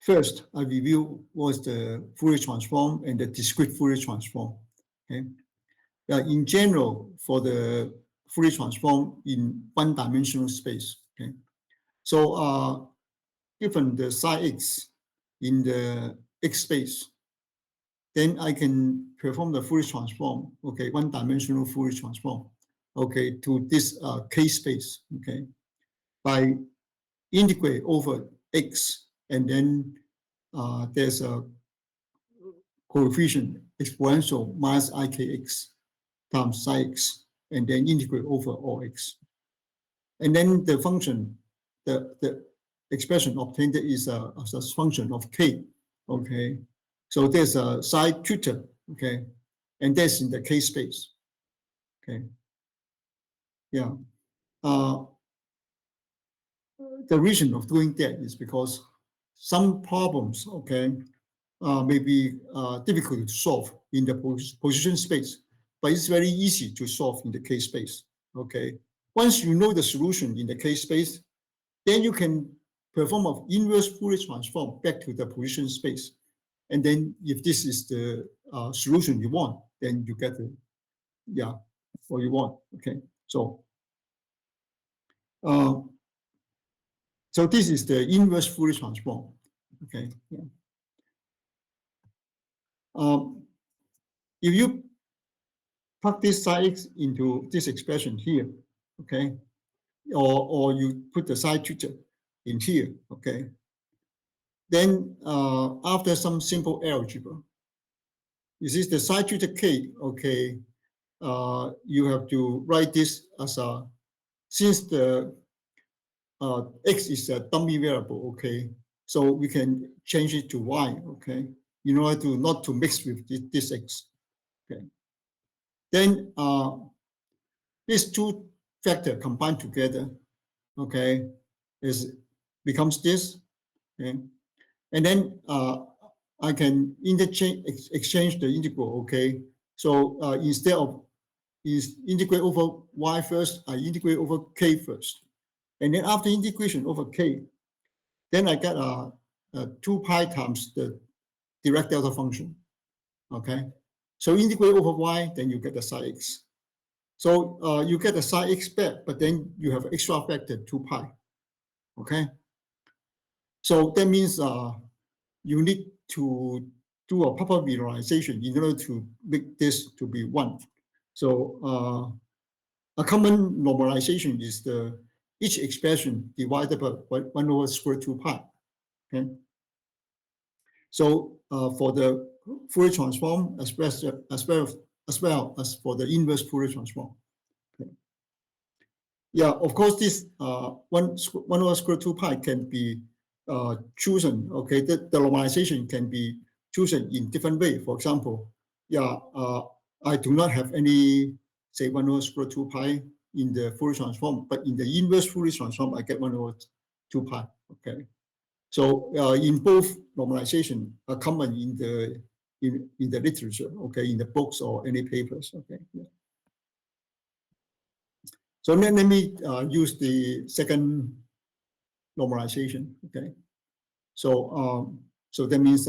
first, I review what's the Fourier transform and the discrete Fourier transform. Okay. In general, for the Fourier transform in one-dimensional space. Okay. So given the psi x in the x space, then I can perform the Fourier transform, okay, one-dimensional Fourier transform, okay, to this K space, okay, by integrate over x, and then there's a coefficient exponential minus ikx times psi x, and then integrate over all x. And then the function, the expression obtained is a function of k, okay. So there's a psi theta, okay, and that's in the K space, okay. Yeah. The reason of doing that is because some problems, okay, may be difficult to solve in the position space, but it's very easy to solve in the K space, okay. Once you know the solution in the K space, then you can perform an inverse Fourier transform back to the position space. And then if this is the solution you want, then you get the, yeah, what you want, okay. So, so this is the inverse Fourier transform, okay. Yeah. If you plug this psi x into this expression here, okay, or you put the psi theta in here, okay, then after some simple algebra, you see the psi theta k, okay, you have to write this as a, since the x is a dummy variable, okay, so we can change it to y, okay, in order to not to mix with this x, okay. Then these two factors combined together, okay, becomes this, okay, and then I can exchange the integral, okay. So instead of integrate over y first, I integrate over k first, and then after integration over k, then I get 2 pi times the direct delta function, okay. So integrate over y, then you get the psi x. So you get the psi x back, but then you have extra factor 2 pi, okay. So that means you need to do a proper visualization in order to make this to be 1. So a common normalization is the each expression divided by 1 over square 2 pi. Okay. So for the Fourier transform as well as for the inverse Fourier transform. Okay. Yeah, of course, this 1 over square 2 pi can be chosen. Okay, the normalization can be chosen in different way. For example, yeah, I do not have any, say, 1 over square 2 pi in the Fourier transform, but in the inverse Fourier transform, I get 1 over 2 pi. Okay, so in both normalization are common in the literature. Okay, in the books or any papers. Okay. Yeah. So let me use the second normalization. Okay, so so that means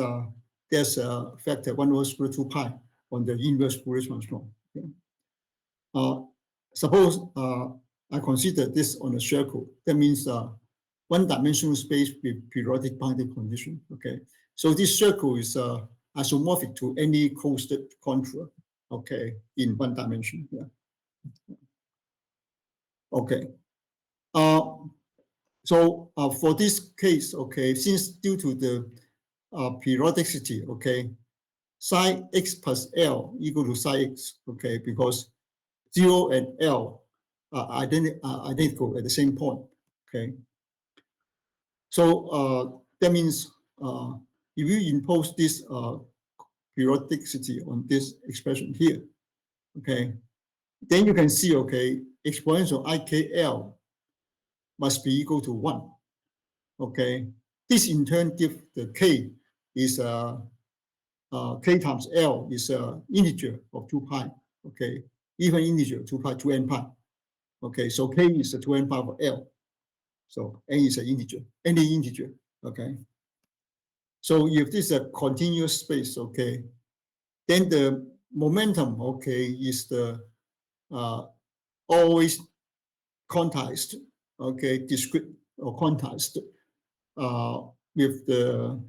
there's a factor 1 over square 2 pi on the inverse Fourier transform. Okay. Suppose I consider this on a circle. That means one-dimensional space with periodic boundary condition. Okay, so this circle is isomorphic to any closed contour. Okay, in one dimension. Yeah. Okay. So for this case, okay, since due to the periodicity, okay, psi x plus L equal to psi x, okay, because 0 and L are identical at the same point, okay. So that means if you impose this periodicity on this expression here, okay, then you can see, okay, exponential ikl must be equal to 1. Okay, this in turn gives the k is k times L is an integer of 2 pi. Okay, even integer 2 pi, 2n pi. Okay, so k is a 2n pi of L. So n is an integer, any integer. Okay. So if this is a continuous space, okay, then the momentum, okay, is the always quantized, okay, discrete or quantized with the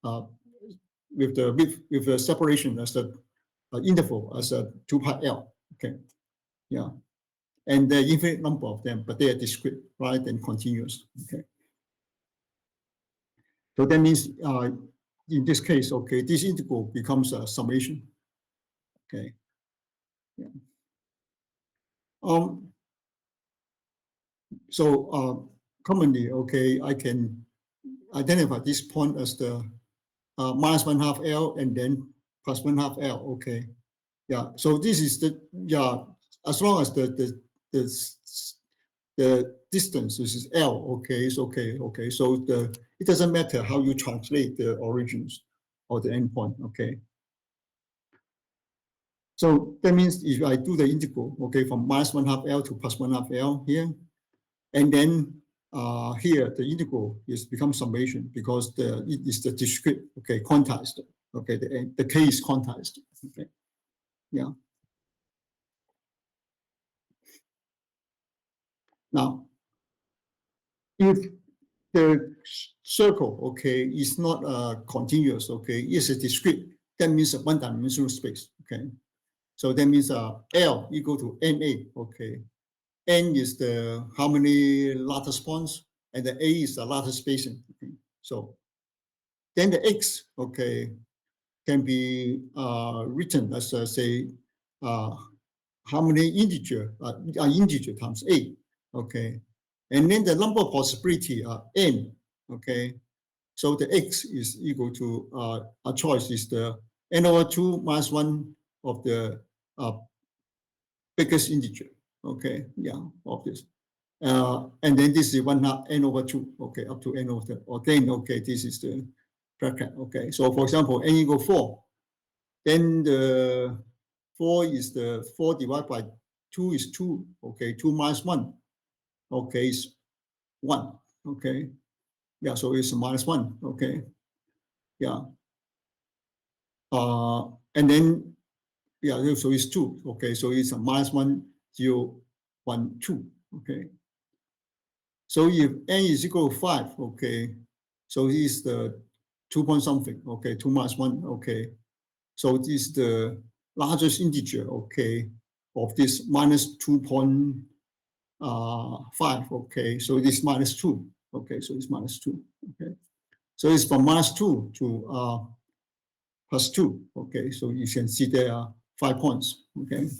uh, with the separation as the interval as a 2 pi L, okay, yeah, and there are infinite number of them, but they are discrete rather than continuous, okay. So that means in this case, okay, this integral becomes a summation, okay, yeah. So commonly, okay, I can identify this point as the minus 1/2 L and then plus 1/2 L, okay. Yeah, so this is the, yeah, as long as the, the distance is L, okay, it's okay, okay. So it doesn't matter how you translate the origins or the endpoint, okay. So that means if I do the integral, okay, from minus 1/2 L to plus 1/2 L here, and then here the integral is become summation because it is the discrete, okay, quantized, okay, the k is quantized, okay, yeah. Now, if the circle, okay, is not continuous, okay, it's a discrete, that means a one-dimensional space, okay. So that means L equal to NA, okay. N is the how many lattice points, and the A is the lattice spacing. Okay? So then the X, okay, can be written as say how many integer integer times A, okay, and then the number of possibility are N, okay. So the X is equal to a choice is the N over 2 minus 1 of the biggest integer, okay, yeah, of this. And then this is 1/2 n over 2, okay, up to n over 2. Or then, okay, this is the bracket, okay. So for example, n equal 4, then the 4 is the 4 divided by 2 is 2, okay, 2 minus 1, okay, is 1, okay. Yeah, so it's minus 1, okay, yeah. And then, yeah, so it's 2, okay, so it's a minus 1, 0, 1, 2, okay. So if n is equal to 5, okay, so this is the 2 point something, okay, 2 minus 1, okay. So this is the largest integer, okay, of this minus 2.5, okay. So this minus 2, okay, so it's minus 2, okay. So it's from minus 2 to plus 2, okay. So you can see there are 5 points, okay.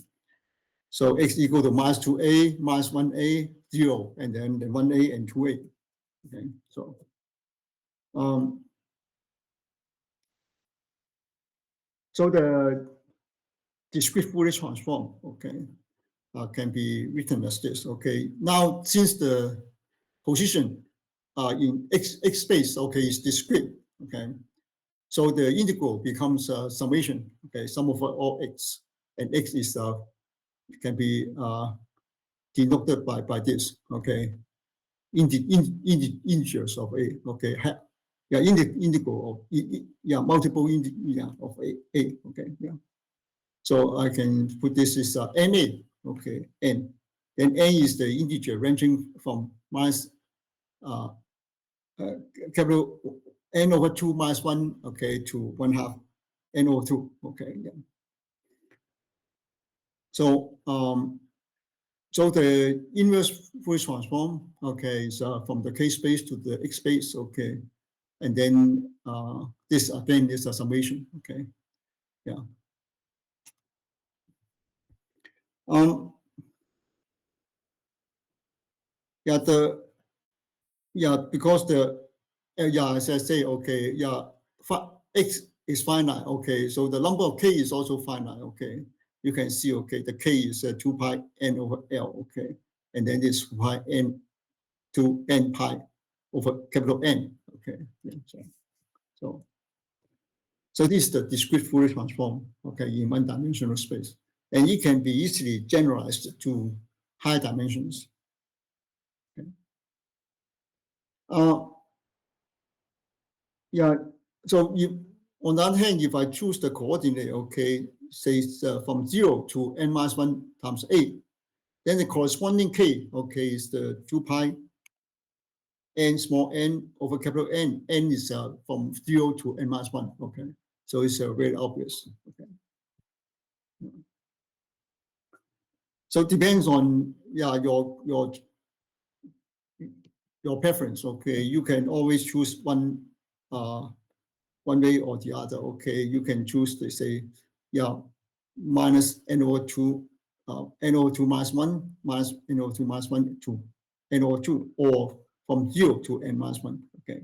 So x equal to minus 2a, minus 1a, 0, and then 1a and 2a. Okay, um, so the discrete Fourier transform, okay, can be written as this. Okay, now since the position in x space, okay, is discrete. Okay, so the integral becomes summation. Okay, sum of all x, and x is can be denoted by this. Okay, integers of a. Okay, yeah, integral of yeah, multiple yeah, of a. Okay, yeah. So I can put this as NA, okay, N. Then N is the integer ranging from minus uh, capital N over 2 minus 1, okay, to 1/2 N over 2, okay, yeah. So, so the inverse Fourier transform, okay, is from the K space to the X space, okay, and then this again is a summation, okay, yeah. Um, yeah, yeah, because yeah, as I say, okay, yeah, x is finite, okay, so the number of k is also finite, okay. You can see, okay, the k is 2 pi n over L, okay, and then it's pi n to n pi over capital N, okay. Yeah, so, so this is the discrete Fourier transform, okay, in one-dimensional space, and it can be easily generalized to high dimensions. Okay. Yeah. So if, on the other hand, if I choose the coordinate, okay, say from 0 to n minus 1 times 8, then the corresponding k, okay, is the 2 pi n small n over capital N. N is from 0 to n minus 1, okay? So it's very obvious, okay? So it depends on, yeah, your preference, okay? You can always choose one way or the other, okay? You can choose to say, yeah, minus n over 2, n over 2 minus 1, minus n over 2 minus 1 to n over 2, or from 0 to n minus 1, okay?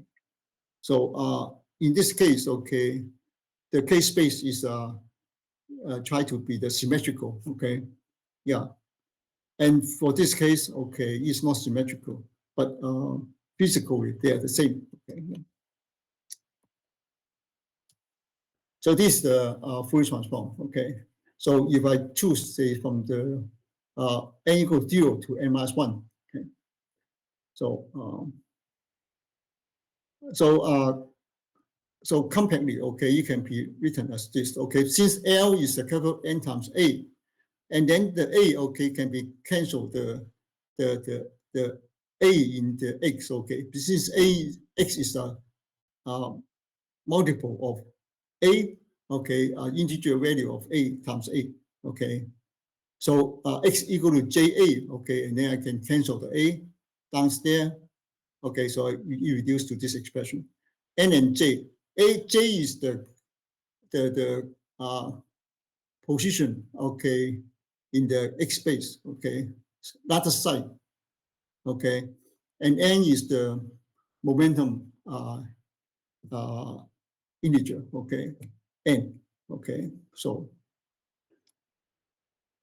So in this case, okay, the K space is try to be the symmetrical, okay? Yeah. And for this case, okay, it's not symmetrical, but physically they are the same, okay? So this is the Fourier transform, okay? So if I choose, say, from the n equals 0 to n minus 1, okay? So, so compactly, okay, it can be written as this, okay? Since L is the capital N times A, and then the A, okay, can be cancelled the A in the X, okay? Since X is a multiple of A, okay, integer value of A times A, okay? So X equal to JA, okay, and then I can cancel the A downstairs, okay, so you reduce to this expression. N and J. J is the position, okay, in the X space, okay, latter side, okay, and N is the momentum integer, okay, N, okay, so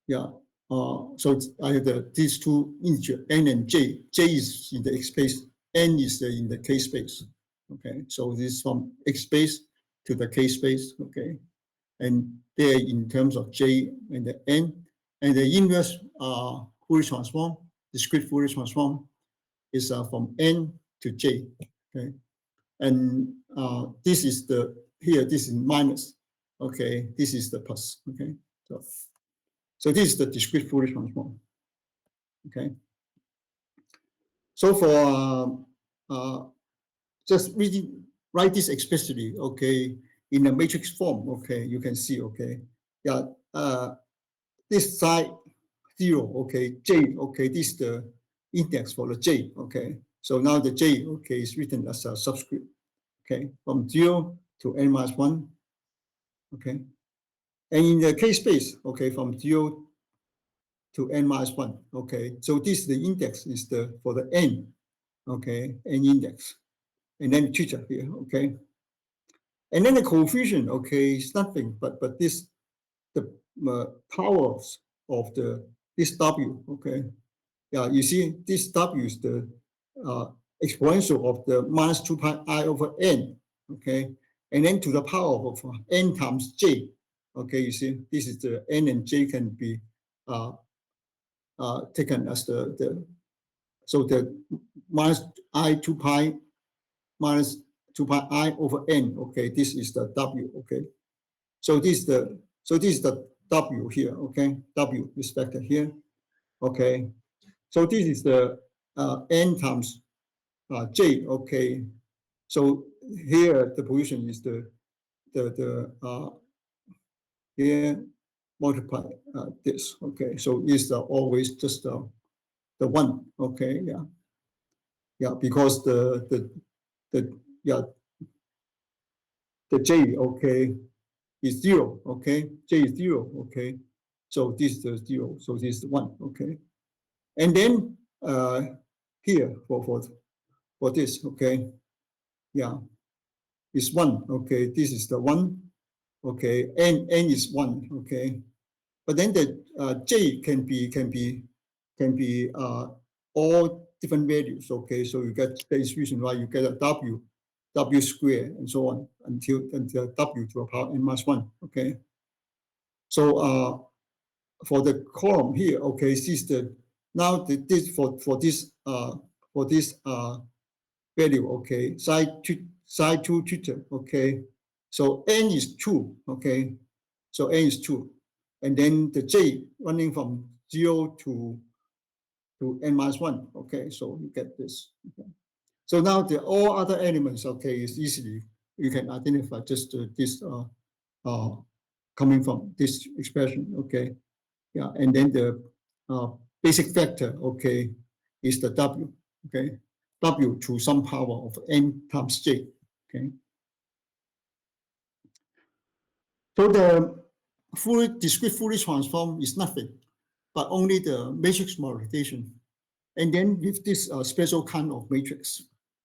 yeah, so I have these two integer N and J. J is in the X space, N is in the K space, okay, so this is from X space to the K space, okay, and there in terms of J and the N, and the inverse Fourier transform, discrete Fourier transform, is from N to J, okay, and this is the here. This is minus, okay. This is the plus, okay. So this is the discrete Fourier transform, okay. So for just reading, write this explicitly, okay, in a matrix form, okay. You can see, okay, yeah. This side 0, okay, J, okay, this is the index for the J, okay. So now the J, okay, is written as a subscript, okay, from 0 to n minus 1, okay. And in the K space, okay, from 0 to n minus 1, okay. So this the index is the for the n, okay, n index, and then teacher here, okay. And then the coefficient, okay, is nothing but this the powers of the this W, okay. Yeah, you see, this W is the exponential of the minus 2 pi I over n, okay? And then to the power of n times j, okay? You see, this is the n and j can be taken as so the minus I 2 pi minus 2 pi I over n, okay? This is the W, okay? So this is the W here, okay? W is vector here, okay? So this is the n times j, okay. So here the position is the here multiply this, okay. So it's always just the one, okay, yeah, yeah, because the yeah the j, okay, is 0, okay, j is 0, okay. So this is the 0, so this is 1, okay. And then here for this, okay, yeah, is 1, okay. This is the 1, okay. N is 1, okay. But then the j can be all different values, okay. So you get the distribution, right? You get a w squared and so on until w to the power n minus 1, okay. So for the column here, okay, this is the now this for this value, okay, psi 2 theta, okay? So n is 2, okay? So n is 2. And then the j running from 0 to n minus 1, okay? So you get this. Okay? So now the all other elements, okay, is easily, you can identify just this coming from this expression, okay? Yeah, and then the basic factor, okay, is the W, okay? W to some power of n times j, okay? So the discrete Fourier transform is nothing, but only the matrix modification. And then with this special kind of matrix,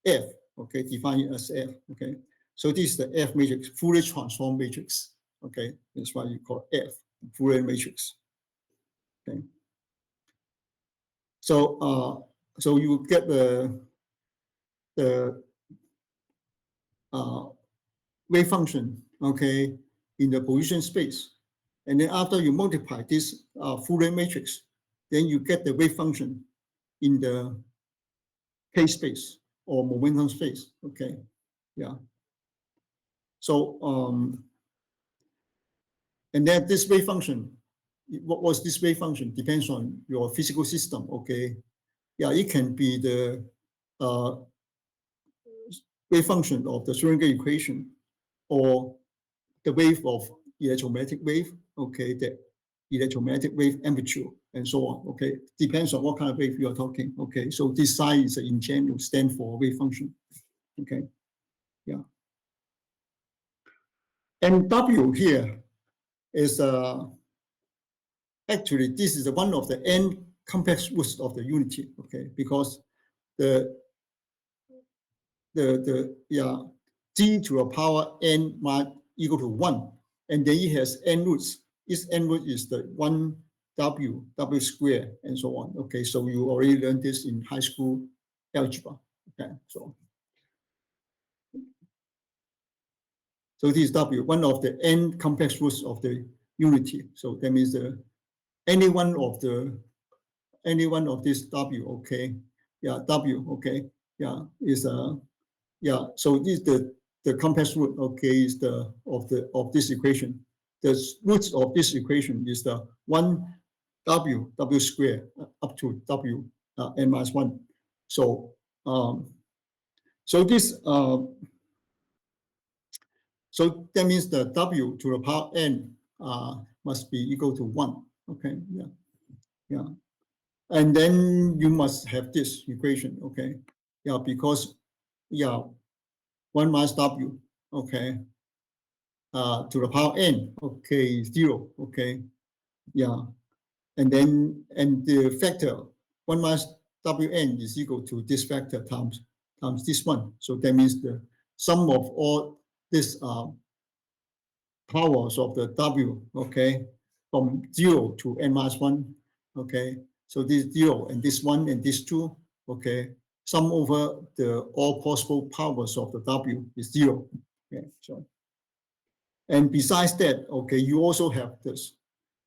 F, okay, defined as F, okay? So this is the F matrix, Fourier transform matrix, okay? That's why you call F, Fourier matrix, okay? So you get the wave function, okay, in the position space. And then after you multiply this Fourier matrix, then you get the wave function in the K space or momentum space, okay? Yeah. So, and then this wave function, what was this wave function? Depends on your physical system, okay? Yeah, it can be the wave function of the Schrödinger equation or the wave of electromagnetic wave, okay, the electromagnetic wave amplitude and so on, okay? Depends on what kind of wave you are talking, okay? So this sign is in general stand for wave function, okay? Yeah. And W here is actually this is one of the n complex roots of the unity, okay? Because the yeah, g to the power n might equal to 1, and then it has n roots. Its n root is the 1w, w squared, and so on. Okay, so you already learned this in high school algebra. Okay, so this is w, one of the n complex roots of the unity. So that means any one of this w, okay, yeah, w, okay, yeah, is yeah, so this the complex root, okay, is of this equation. The roots of this equation is the 1w squared up to w n minus 1. So so this so that means the w to the power n must be equal to 1. Okay, yeah, yeah, and then you must have this equation. Okay, yeah, because yeah, 1 minus w, okay, to the power n, okay, 0, okay, yeah, and then the factor 1 minus wn is equal to this factor times this one. So that means the sum of all these powers of the w, okay, from 0 to n minus 1, okay. So this 0 and this 1 and this 2, okay, sum over the all possible powers of the w is 0. Okay, so. And besides that, okay, you also have this,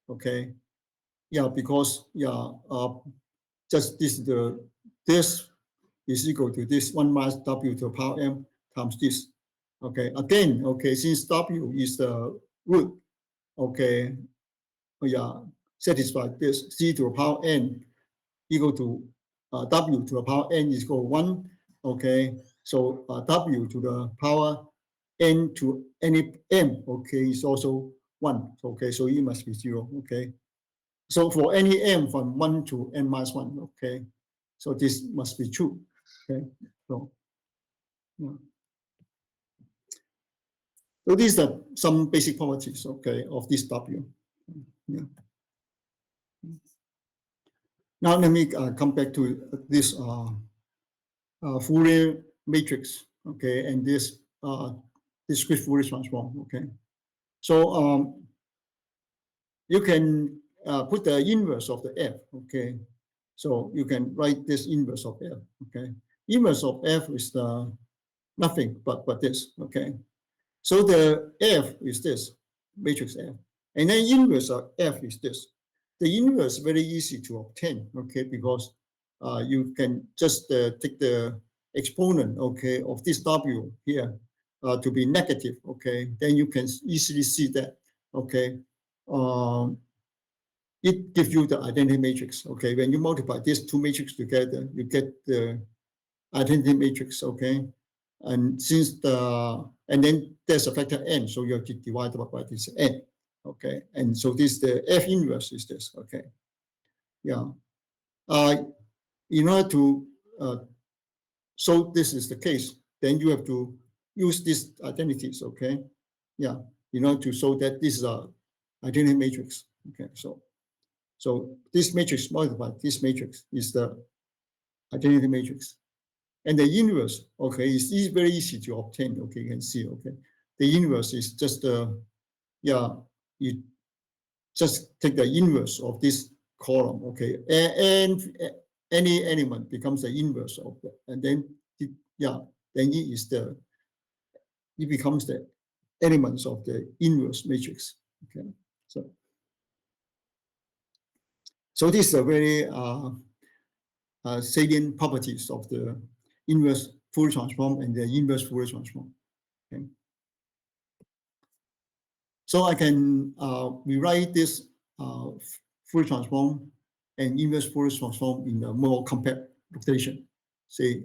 okay, yeah, because yeah, just this this is equal to this 1 minus w to the power m times this, okay. Again, okay, since w is the root, okay, yeah, satisfy this c to the power n equal to w to the power n is equal to 1, okay. So w to the power n to any m, okay, is also 1, okay, so it must be 0, okay. So for any m from 1 to n minus 1, okay, so this must be true, okay. So, yeah. So these are some basic properties, okay, of this w. Yeah. Now let me come back to this Fourier matrix, okay, and this discrete Fourier transform, okay. So you can put the inverse of the f, okay. So you can write this inverse of f, okay. Inverse of f is the nothing but this, okay. So the f is this matrix f, and then inverse of f is this. The inverse is very easy to obtain, okay, because you can just take the exponent, okay, of this W here to be negative, okay, then you can easily see that, okay, it gives you the identity matrix, okay. When you multiply these two matrices together, you get the identity matrix, okay. And since and then there's a factor n, so you have to divide by this n, okay. And so this the F inverse is this, okay. Yeah. In order to so this is the case, then you have to use these identities, okay. Yeah, in order to show that this is a identity matrix, okay. So this matrix multiplied this matrix is the identity matrix, and the inverse, okay, is very easy to obtain, okay. You can see, okay, the inverse is just yeah, you just take the inverse of this column, okay, and any element becomes the inverse of that, and then yeah, then it becomes the elements of the inverse matrix, okay. So this is a very salient properties of the inverse Fourier transform and the inverse Fourier transform, okay. So I can rewrite this Fourier transform and inverse Fourier transform in a more compact notation. Say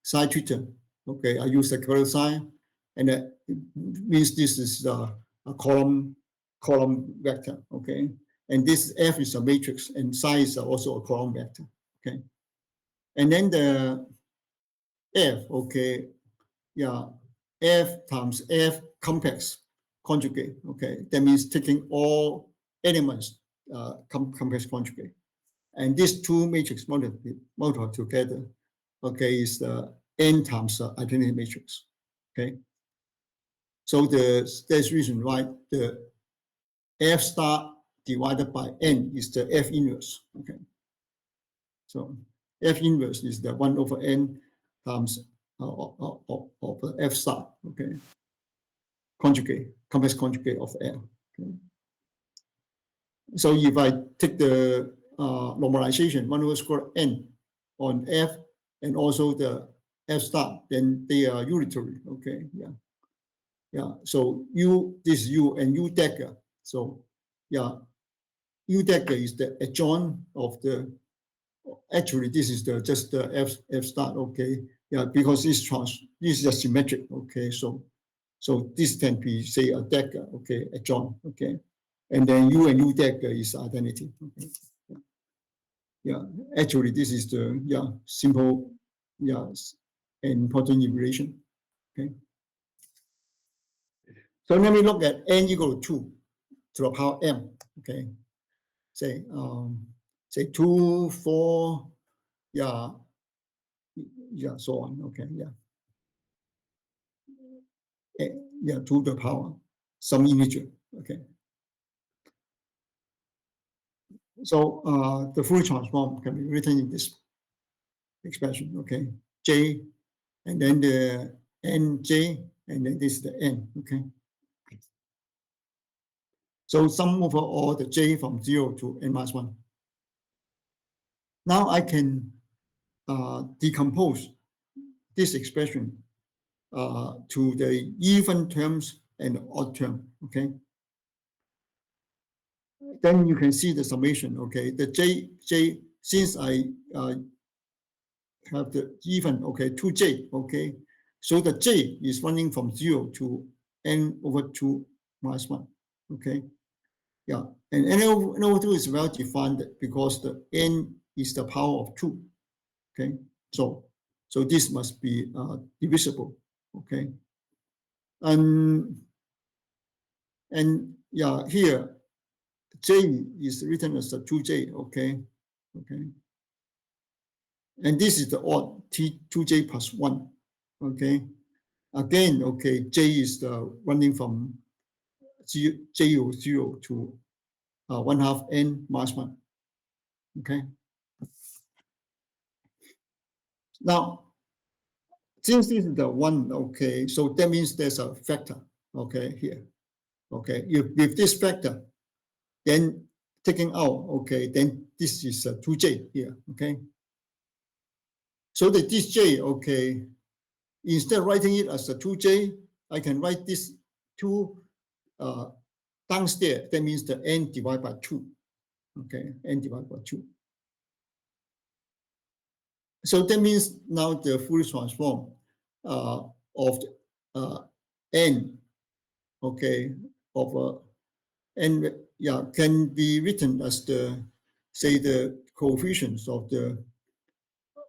psi theta. Okay, I use the curl sign, and that means this is a column vector. Okay, and this F is a matrix, and psi is also a column vector. Okay, and then the F. Okay, yeah, F times F complex conjugate. Okay, that means taking all elements complex conjugate, and these two matrix multiply together. Okay, is the n times identity matrix. Okay, so there's reason why the F star divided by n is the F inverse. Okay, so F inverse is the 1 over n times of the F star. Okay, conjugate, complex conjugate of L. Okay. So if I take the normalization 1 over square n on F and also the F star, then they are unitary. Okay, yeah, yeah. So U, this is U and U dagger. So yeah, U dagger is the adjoint of the. Actually, this is the just the F star. Okay, yeah, because this is a symmetric. Okay, so this can be say a dagger. Okay, adjoint. Okay, and then U and U dagger is identity. Okay. Yeah, actually, this is the simple and important relation. Okay, so let me look at n equal to 2 to the power m. Okay, say 2, 4, yeah, so on. Okay, yeah, 2 to the power some integer. Okay, so the Fourier transform can be written in this expression. Okay, j, and then the nj, and then this is the n. Okay. So sum over all the j from 0 to n minus 1. Now I can decompose this expression to the even terms and odd term. Okay. Then you can see the summation. Okay. The j since I have the even, okay, 2j. Okay. So the j is running from 0 to n over 2 minus 1. Okay. Yeah, and n over 2 is well defined because the n is the power of 2. Okay, so this must be divisible. Okay, and yeah, here j is written as a 2j. Okay, and this is the odd 2j plus 1. Okay, again, okay, j is running from j of 0 to 1/2 n minus 1. Okay, now since this is the 1, okay, so that means there's a factor, okay, here. Okay, if this factor, then taking out, okay, then this is a 2j here. Okay, So that this j, okay, instead of writing it as a 2j, I can write this 2 downstairs. That means the n divided by 2. Okay, n divided by 2. So that means now the Fourier transform of n, okay, of n, yeah, can be written as the, say, the coefficients of the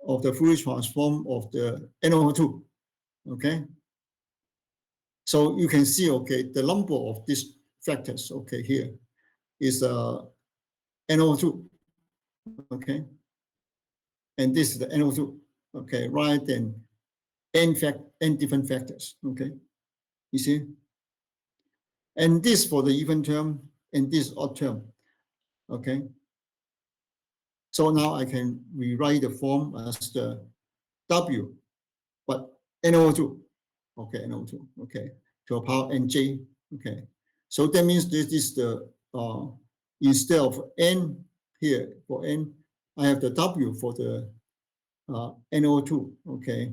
Fourier transform of the n over 2. Okay, so you can see, okay, the number of these factors, okay, here is n over 2. Okay, and this is the n over 2. Okay, right, and n different factors. Okay, you see, and this for the even term and this odd term. Okay, so now I can rewrite the form as the w, but n over 2. Okay, n over 2. Okay, to a power nj. Okay, so that means this is the instead of n here for n, I have the w for the n over 2. Okay,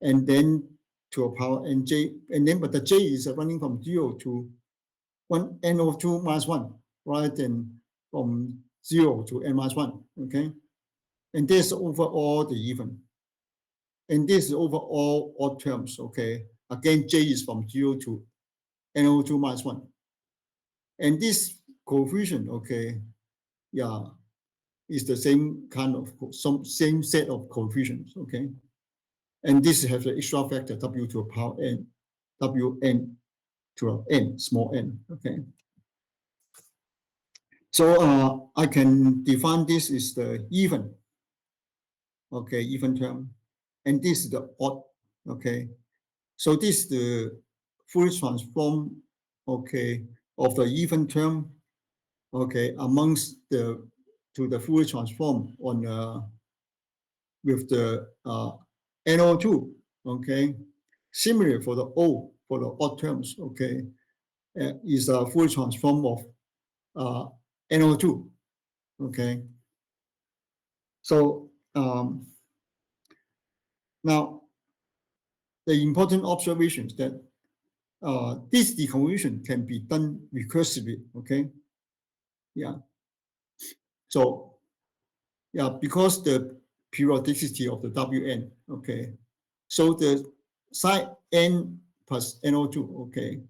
and then to a power nj, and then but the j is running from 0 to 1 n over 2 minus 1, right? And from 0 to n minus 1. Okay, and this over all the even, and this is over all odd terms. Okay, again, j is from 0 to n over 2 minus 1, and this coefficient, okay, yeah, is the same kind of same set of coefficients. Okay, and this has the extra factor w to a power n, wn to a n, small n. Okay, so I can define this is the even, okay, even term, and this is the odd. Okay, so this is the Fourier transform, okay, of the even term, okay, amongst the to the Fourier transform on with the n over 2. Okay, similarly for the O, for the odd terms, okay, is a Fourier transform of n over 2. Okay, so now the important observations that this decomposition can be done recursively. Okay, yeah. So yeah, because the periodicity of the Wn. Okay, so the psi n plus NO2. Okay,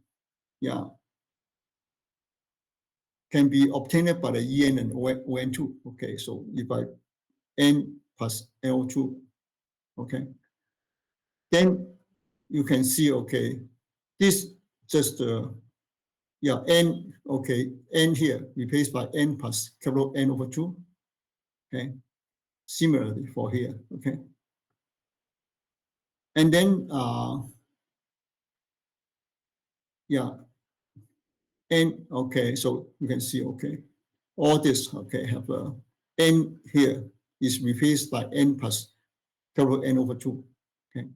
yeah, can be obtained by the En and On2. Okay, so if I n plus NO2, okay, then you can see, okay, this just yeah, n, okay, n here replaced by n plus capital N over 2. Okay, similarly for here. Okay, and then yeah, n, okay, so you can see, okay, all this, okay, have a n here is replaced by n plus capital N over 2. Okay,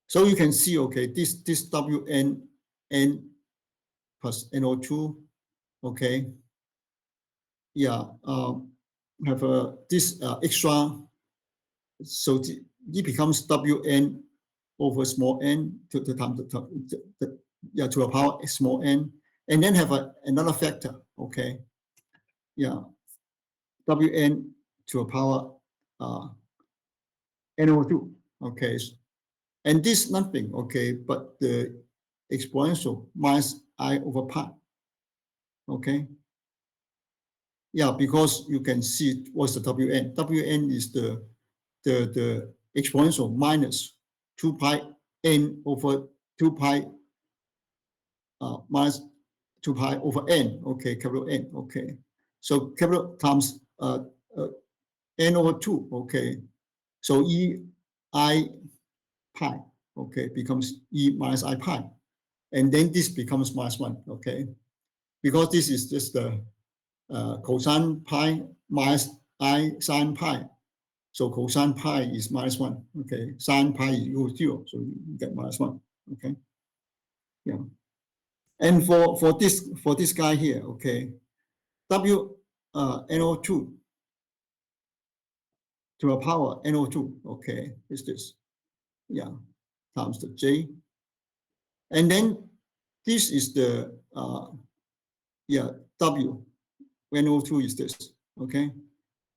so you can see, okay, this Wn n plus NO2. Okay, yeah, have a this extra, so it becomes Wn over small n to the time yeah, to a power small n, and then have another factor. Okay, yeah, Wn to a power n over 2. Okay, and this nothing, okay, but the exponential minus I over pi. Okay, yeah, because you can see what's the Wn. Wn is the exponential minus 2 pi n over 2 pi minus 2 pi over n. Okay, capital N. Okay, so capital times n over 2. Okay, so e I pi. Okay, becomes e minus I pi, and then this becomes minus 1. Okay, because this is just the cosine pi minus I sine pi. So cosine pi is minus 1. Okay, sine pi is equal to 0. So you get minus 1. Okay, yeah. And for this guy here, okay, W NO2. to a power NO2, okay, is this, yeah, times the J. And then this is the, yeah, W, NO2 is this, okay?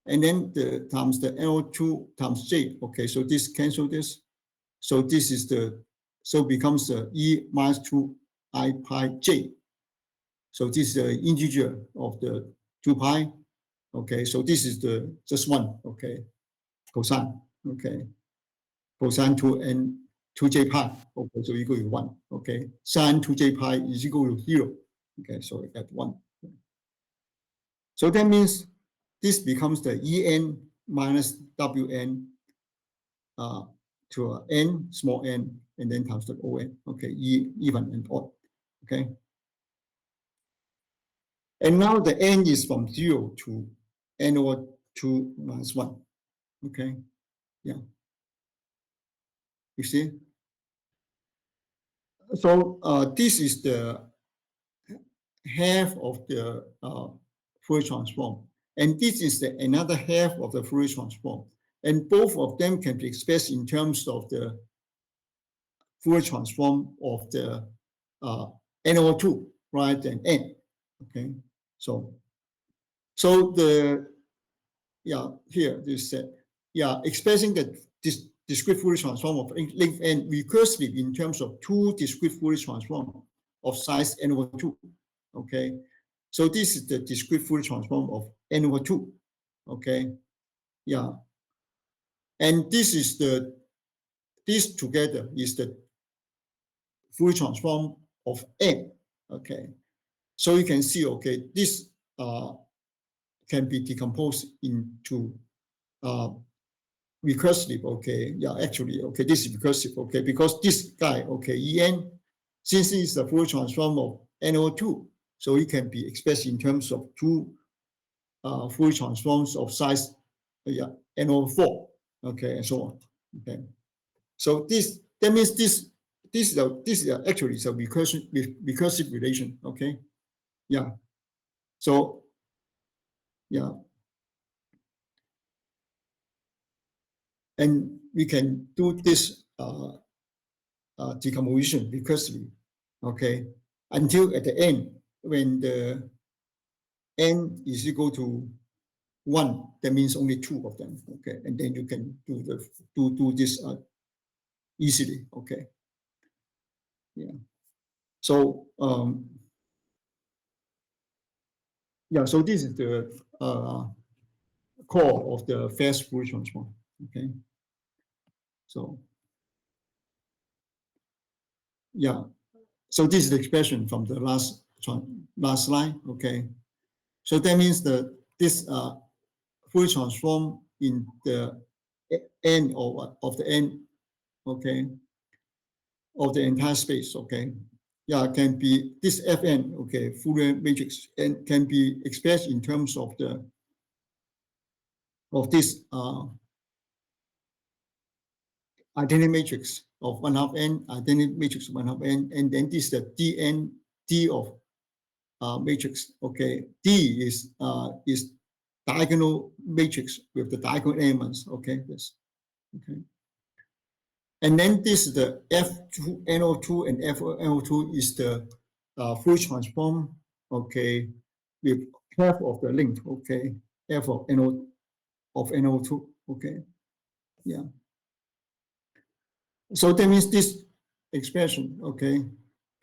And then the times the NO2 times J, okay, so this cancel this. So this is the, so becomes the E minus 2 I pi J. So this is the integer of the 2 pi, okay, so this is the just one, okay, cosine, okay, cosine 2 and 2j pi, okay, so equal to 1, okay, sine 2j pi is equal to 0, okay, so at 1. So that means this becomes the En minus Wn to n, small n, and then times the On, okay, even and odd, okay. And now the n is from 0 to n over 2 minus 1, okay, yeah, you see. So this is the half of the Fourier transform, and this is the another half of the Fourier transform, and both of them can be expressed in terms of the Fourier transform of the n over 2 rather than n, okay. So the, yeah, here this said, yeah, expressing the discrete Fourier transform of length n recursively in terms of two discrete Fourier transform of size n over 2, okay. So this is the discrete Fourier transform of n over 2, okay, yeah. And this is the, this together is the Fourier transform of n, okay. So you can see, okay, this can be decomposed into recursive, okay, yeah, actually, okay, this is recursive, okay, because this guy, okay, En, since it's the Fourier transform of n over 2, so it can be expressed in terms of two Fourier transforms of size, yeah, n over 4, okay, and so on, okay. So this, that means this is actually is a recursive relation, okay, yeah. So yeah, and we can do this decomposition recursively, okay, until at the end when the n is equal to 1, that means only two of them, okay, and then you can do the do this easily, okay, yeah. So yeah, so this is the core of the fast Fourier transform, okay. So yeah, so this is the expression from the last slide, okay. So that means that this Fourier transform in the n of the n, okay, of the entire space, okay, yeah, can be this Fn, okay, Fourier matrix, and can be expressed in terms of the of this identity matrix of 1/2 n, identity matrix of 1/2 n, and then this is the Dn D of matrix, okay. D is diagonal matrix with the diagonal elements, okay, this, okay. And then this is the F2NO2 and FNO2 is the Fourier transform, okay, with half of the length, okay, F of NO2, okay, yeah. So that means this expression, okay,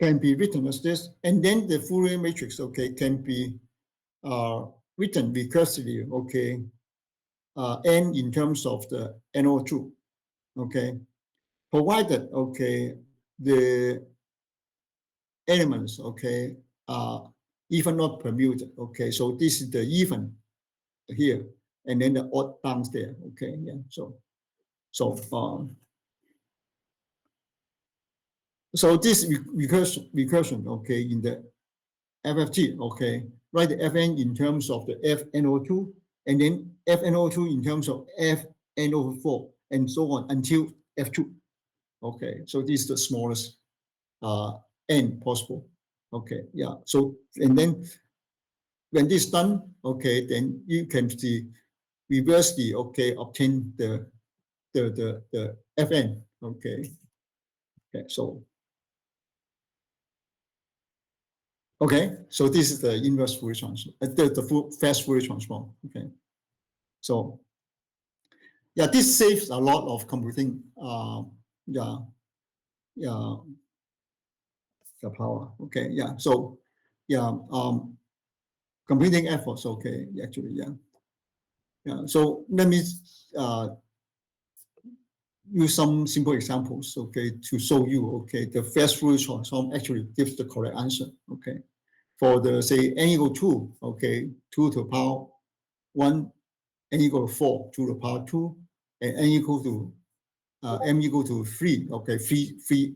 can be written as this, and then the Fourier matrix, okay, can be written recursively, okay, n in terms of the NO2, okay, provided, okay, the elements, okay, are even not permuted, okay, so this is the even here, and then the odd down there, okay, yeah, so this recursion, okay, in the FFT, okay, write the Fn in terms of the FNO2, and then FNO2 in terms of Fn over 4, and so on until F2, okay, so this is the smallest n possible, okay, yeah, so, and then when this is done, okay, then you can see reversely, okay, obtain the Fn, okay. Okay, so this is the inverse Fourier transform, the fast Fourier transform. Okay, so yeah, this saves a lot of computing. Yeah, yeah, the power. Okay, yeah. So yeah, computing efforts. Okay, actually, yeah, yeah. So let me use some simple examples. Okay, to show you. Okay, the fast Fourier transform actually gives the correct answer. Okay, for the say n equal 2. Okay, 2 to the power 1, n equal to 4, 2 to the power 2, and n equal to m equal to 3. Okay, three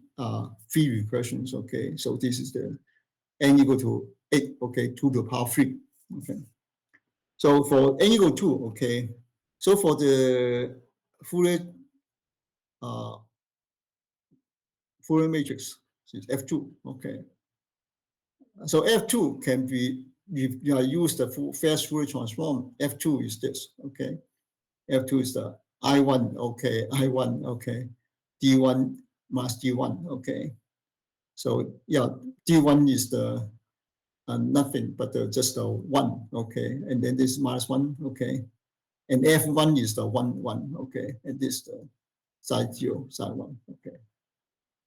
recursions. Okay, so this is the n equal to 8. Okay, 2 to the power 3. Okay, so for n equal to 2. Okay, so for the Fourier uh, Fourier matrix, it's F2. Okay, so F2 can be, if you use the fast Fourier transform, F2 is this. Okay, F2 is the I1, okay, I1, okay, D1 minus D1, okay. So yeah, D1 is the nothing but just the 1, okay, and then this minus 1, okay, and F1 is the 1, 1, okay, and this the side 0, side 1, okay.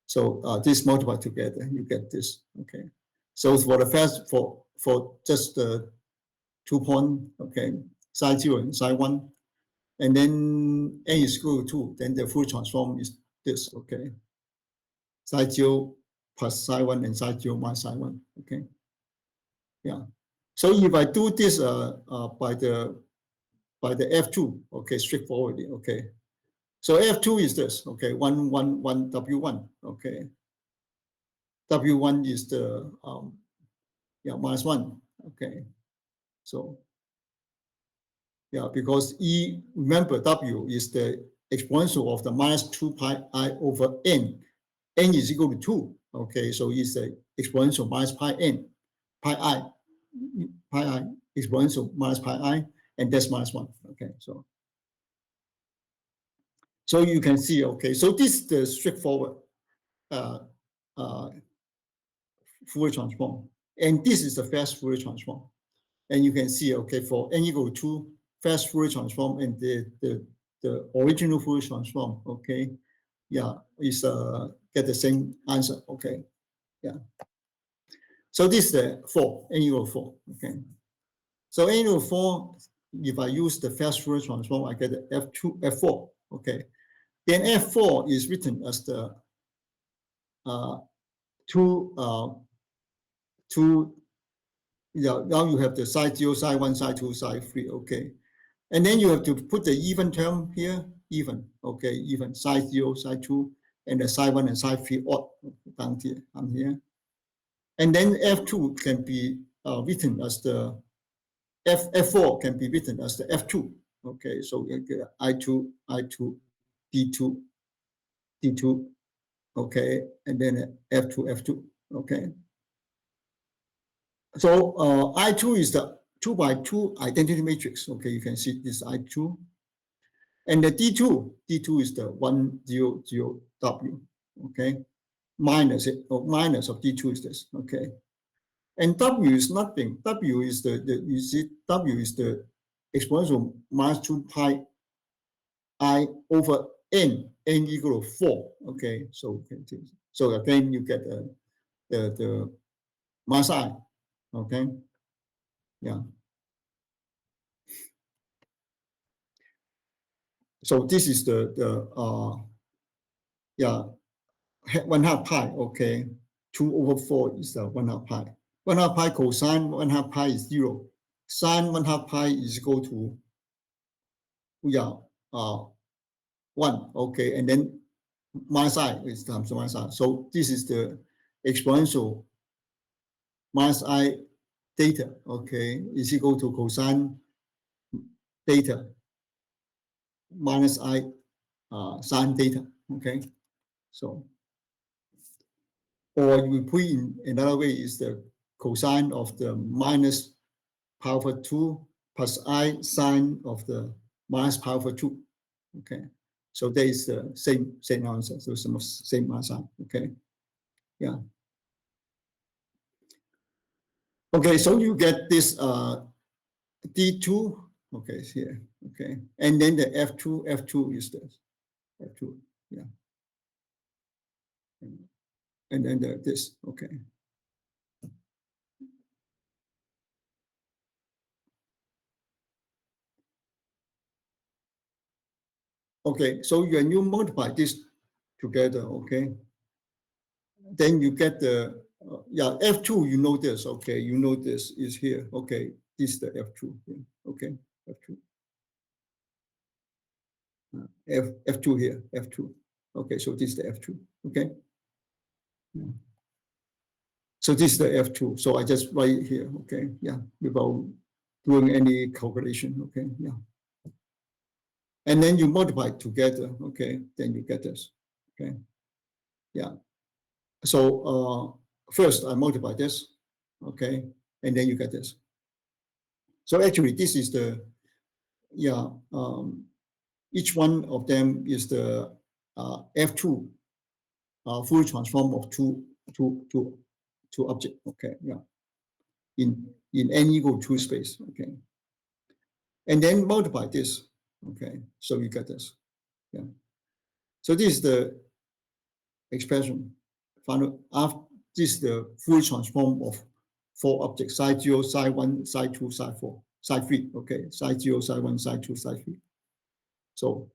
So this multiply together, you get this, okay. So for the first, for just the 2 point, okay, side 0 and side 1, and then n is equal to 2, then the Fourier transform is this, okay. Side 0 plus side 1 and side 0 minus side 1, okay. Yeah. So if I do this by the F2, okay, straightforwardly, okay. So F2 is this, okay, 1, 1, 1, W1, okay. W1 is the, minus 1, okay. So, yeah, because remember, W is the exponential of the minus 2 pi I over n. N is equal to 2, okay, so it's the exponential minus pi n, pi I, exponential minus pi I, and that's minus 1, okay, so you can see, okay, so this is the straightforward uh, uh, Fourier transform, and this is the fast Fourier transform, and you can see, okay, for n equal to 2, fast Fourier transform and the original Fourier transform, okay, yeah, is get the same answer, okay, yeah. So this is the 4, n equal to 4, okay. So n equal to 4, if I use the fast Fourier transform, I get the F2, F4, okay. Then F4 is written as the two, yeah, now you have the side 0, side 1, side 2, side 3, okay. And then you have to put the even term here, even, okay, even, side 0, side 2, and the side 1 and side 3 odd down here. And then F2 can be written as the F4 can be written as the F2. Okay, so I2, I2, D2, D2, okay, and then F2, F2, okay. So I2 is the 2 by 2 identity matrix. Okay, you can see this I2. And the D2 is the 1, 0, 0, W. Okay, minus it, or minus of D2 is this. Okay, and W is nothing. W is you see, W is the exponential minus 2 pi I over n equal to 4. Okay, so again you get the minus I. Okay, yeah. So this is the yeah, 1/2 pi. Okay, 2 over 4 is the 1/2 pi. 1/2 pi cosine 1/2 pi is 0. Sine 1/2 pi is equal to, yeah, 1. Okay, and then minus I is times minus I. So this is the exponential minus I theta. Okay, is equal to cosine theta minus I sine theta. Okay, so, or you put in another way is the cosine of the minus power 2 plus I sine of the minus power 2. Okay, so there is the same answer. So some same answer. Okay, yeah. Okay, so you get this D2. Okay, here. Okay, and then the F2 is this F2. Yeah, and then this. Okay. Okay, so when you multiply this together, okay, then you get the yeah, F2. You know this. Okay, you know this is here. Okay, this is the F2 here. Okay, F2. F2 here, F2. Okay, so this is the F2. Okay. Yeah. So this is the F2. So I just write it here. Okay. Yeah. Without doing any calculation. Okay. Yeah. And then you multiply together. Okay. Then you get this. Okay. Yeah. So first I multiply this. Okay. And then you get this. So actually this is the, yeah, each one of them is the F2 full transform of two object. Okay, yeah, in n equal 2 space. Okay, and then multiply this. Okay, so you get this. Yeah, so this is the expression. Final after this is the full transform of 4 objects: psi 0, psi 1, psi 2, psi 4, psi 3. Okay, psi 0, psi 1, psi 2, psi 3. So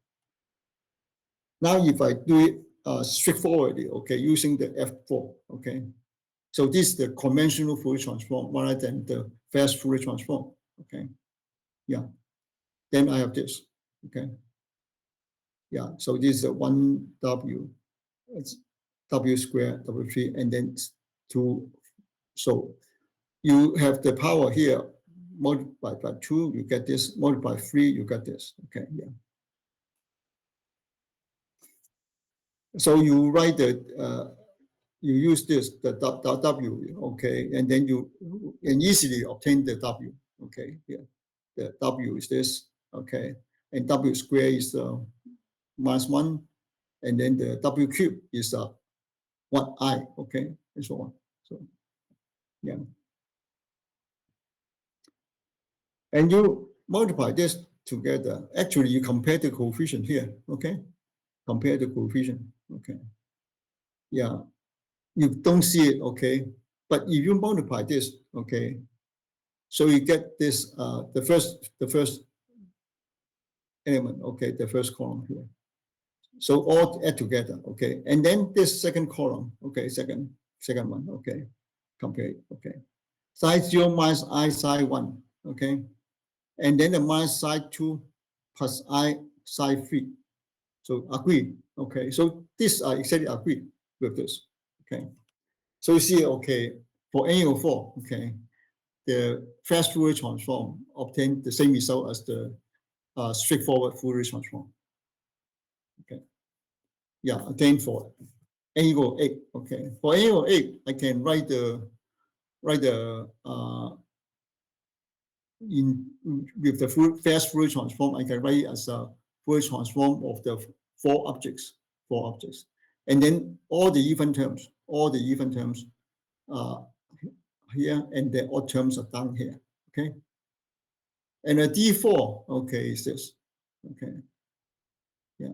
now if I do it straightforwardly, okay, using the F4. Okay. So this is the conventional Fourier transform rather than the fast Fourier transform. Okay. Yeah. Then I have this. Okay. Yeah. So this is a 1W. It's W squared, W3, and then 2. So you have the power here multiplied by 2, you get this. Multiplied by 3, you get this. Okay. Yeah. So you write you use this, the W, okay, and then you can easily obtain the W. Okay. Yeah. The W is this, okay, and W square is minus 1, and then the W cube is 1I, okay, and so on. So, yeah. And you multiply this together. Actually, you compare the coefficient here, okay? Compare the coefficient, okay? Yeah, you don't see it, okay? But if you multiply this, okay, so you get this, the first element, okay, the first column here. So all add together, okay? And then this second column, okay, second one, okay? Compare, okay? Side 0 minus I side 1, okay? And then the minus side 2 plus I side 3. So agree, okay? So these are exactly agreed with this, okay? So you see, okay, for n equal 4, okay, the fast Fourier transform obtain the same result as the straightforward Fourier transform, okay? Yeah, again for n equal 8. Okay, for n equal 8, I can write the in with the fast Fourier transform. I can write as a Fourier transform of the four objects, and then all the even terms, uh, here, and the odd terms are down here. Okay, and a D4. Okay, is this? Okay, yeah,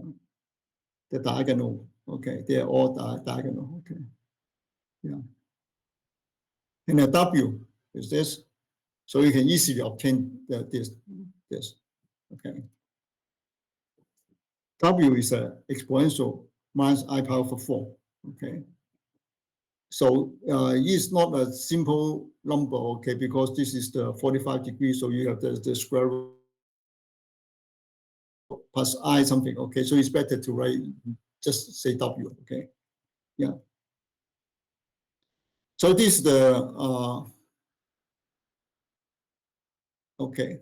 the diagonal. Okay, they are all diagonal. Okay, yeah. And a W is this. So you can easily obtain this. Okay. W is an exponential minus I power 4. Okay. So it's not a simple number, okay, because this is the 45 degrees, so you have the square root plus I something, okay. So it's better to write, just say W, okay. Yeah. So this is the, okay.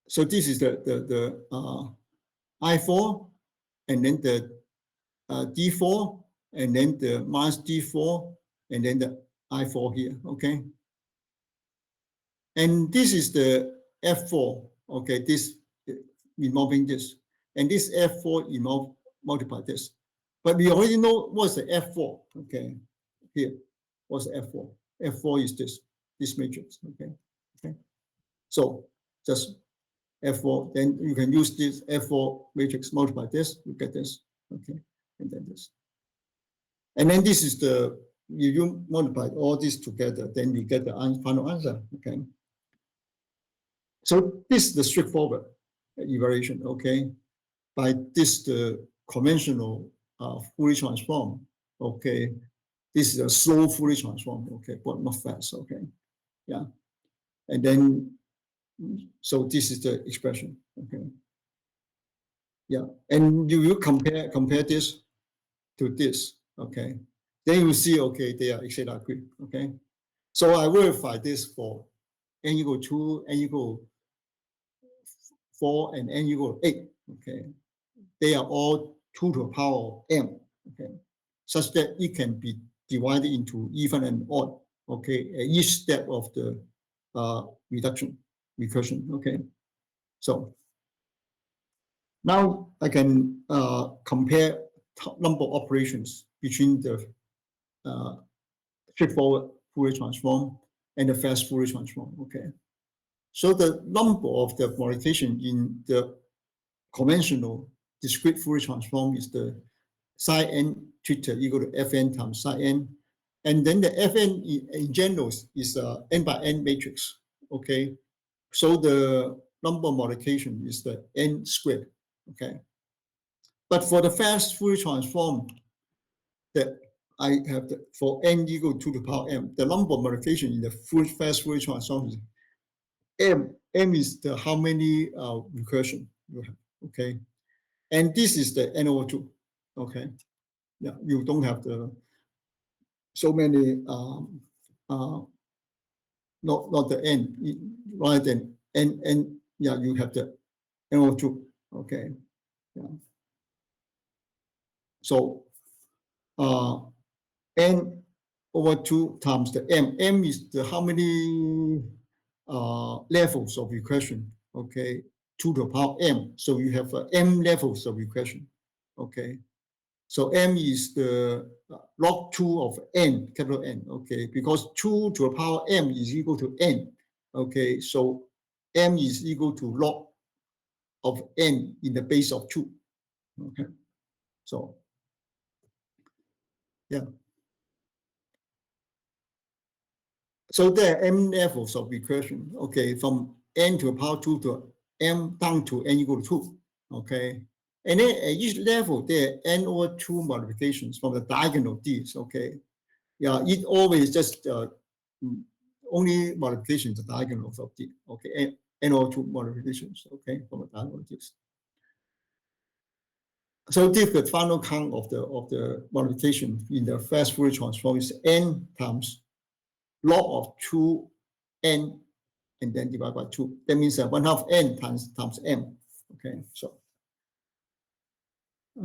So this is the I4, and then the D4, and then the minus D4, and then the I4 here, okay? And this is the F4, okay, this involving this. And this F4 involve multiply this. But we already know what's the F4, okay, here. What's the F4? F4 is this matrix, okay? Okay. So just F4, then you can use this F4 matrix, multiply this, you get this, okay, and then this. And then this is the, you multiply all this together, then you get the final answer, okay? So this is the straightforward evaluation, okay? By this, the conventional Fourier transform, okay? This is a slow Fourier transform, okay, but not fast, okay? Yeah. And then, so this is the expression, okay? Yeah. And you compare this to this, okay? Then you see, okay, they are exactly agree, okay? So I verify this for n equal 2, n equal 4, and n equal 8, okay? They are all 2 to the power of m, okay? Such that it can be divided into even and odd, okay? At each step of the recursion, okay? So now I can compare number of operations between the straightforward Fourier transform and the fast Fourier transform, okay? So the number of the modification in the conventional discrete Fourier transform is the psi n theta equal to Fn times psi n. And then the Fn in general is a n by n matrix, okay? So the number of modification is the n squared, okay? But for the fast Fourier transform, that I have for n equal to the power m, the number of modification in the fast Fourier transform is m. M is the how many recursion you have, okay? And this is the n over 2, okay? Yeah, you don't have the so many not the n rather than n, yeah, you have the n over 2, okay? Yeah. So n over 2 times the m. M is the how many levels of recursion, okay? 2 to the power m. So you have m levels of recursion, okay? So m is the log 2 of n, capital N, okay? Because 2 to the power m is equal to n, okay? So m is equal to log of n in the base of 2, okay? So, yeah. So there are m levels of recursion, okay, from n to the power 2 to m down to n equal to 2, okay? And then at each level, there are n over 2 modifications from the diagonal d's, okay? Yeah, it always just only modifications the diagonals of d, okay? N over 2 modifications, okay, from the diagonal d's. So this the final count of the modification in the fast Fourier transform is n times log of 2n and then divide by 2. That means 1/2 n times m. Okay,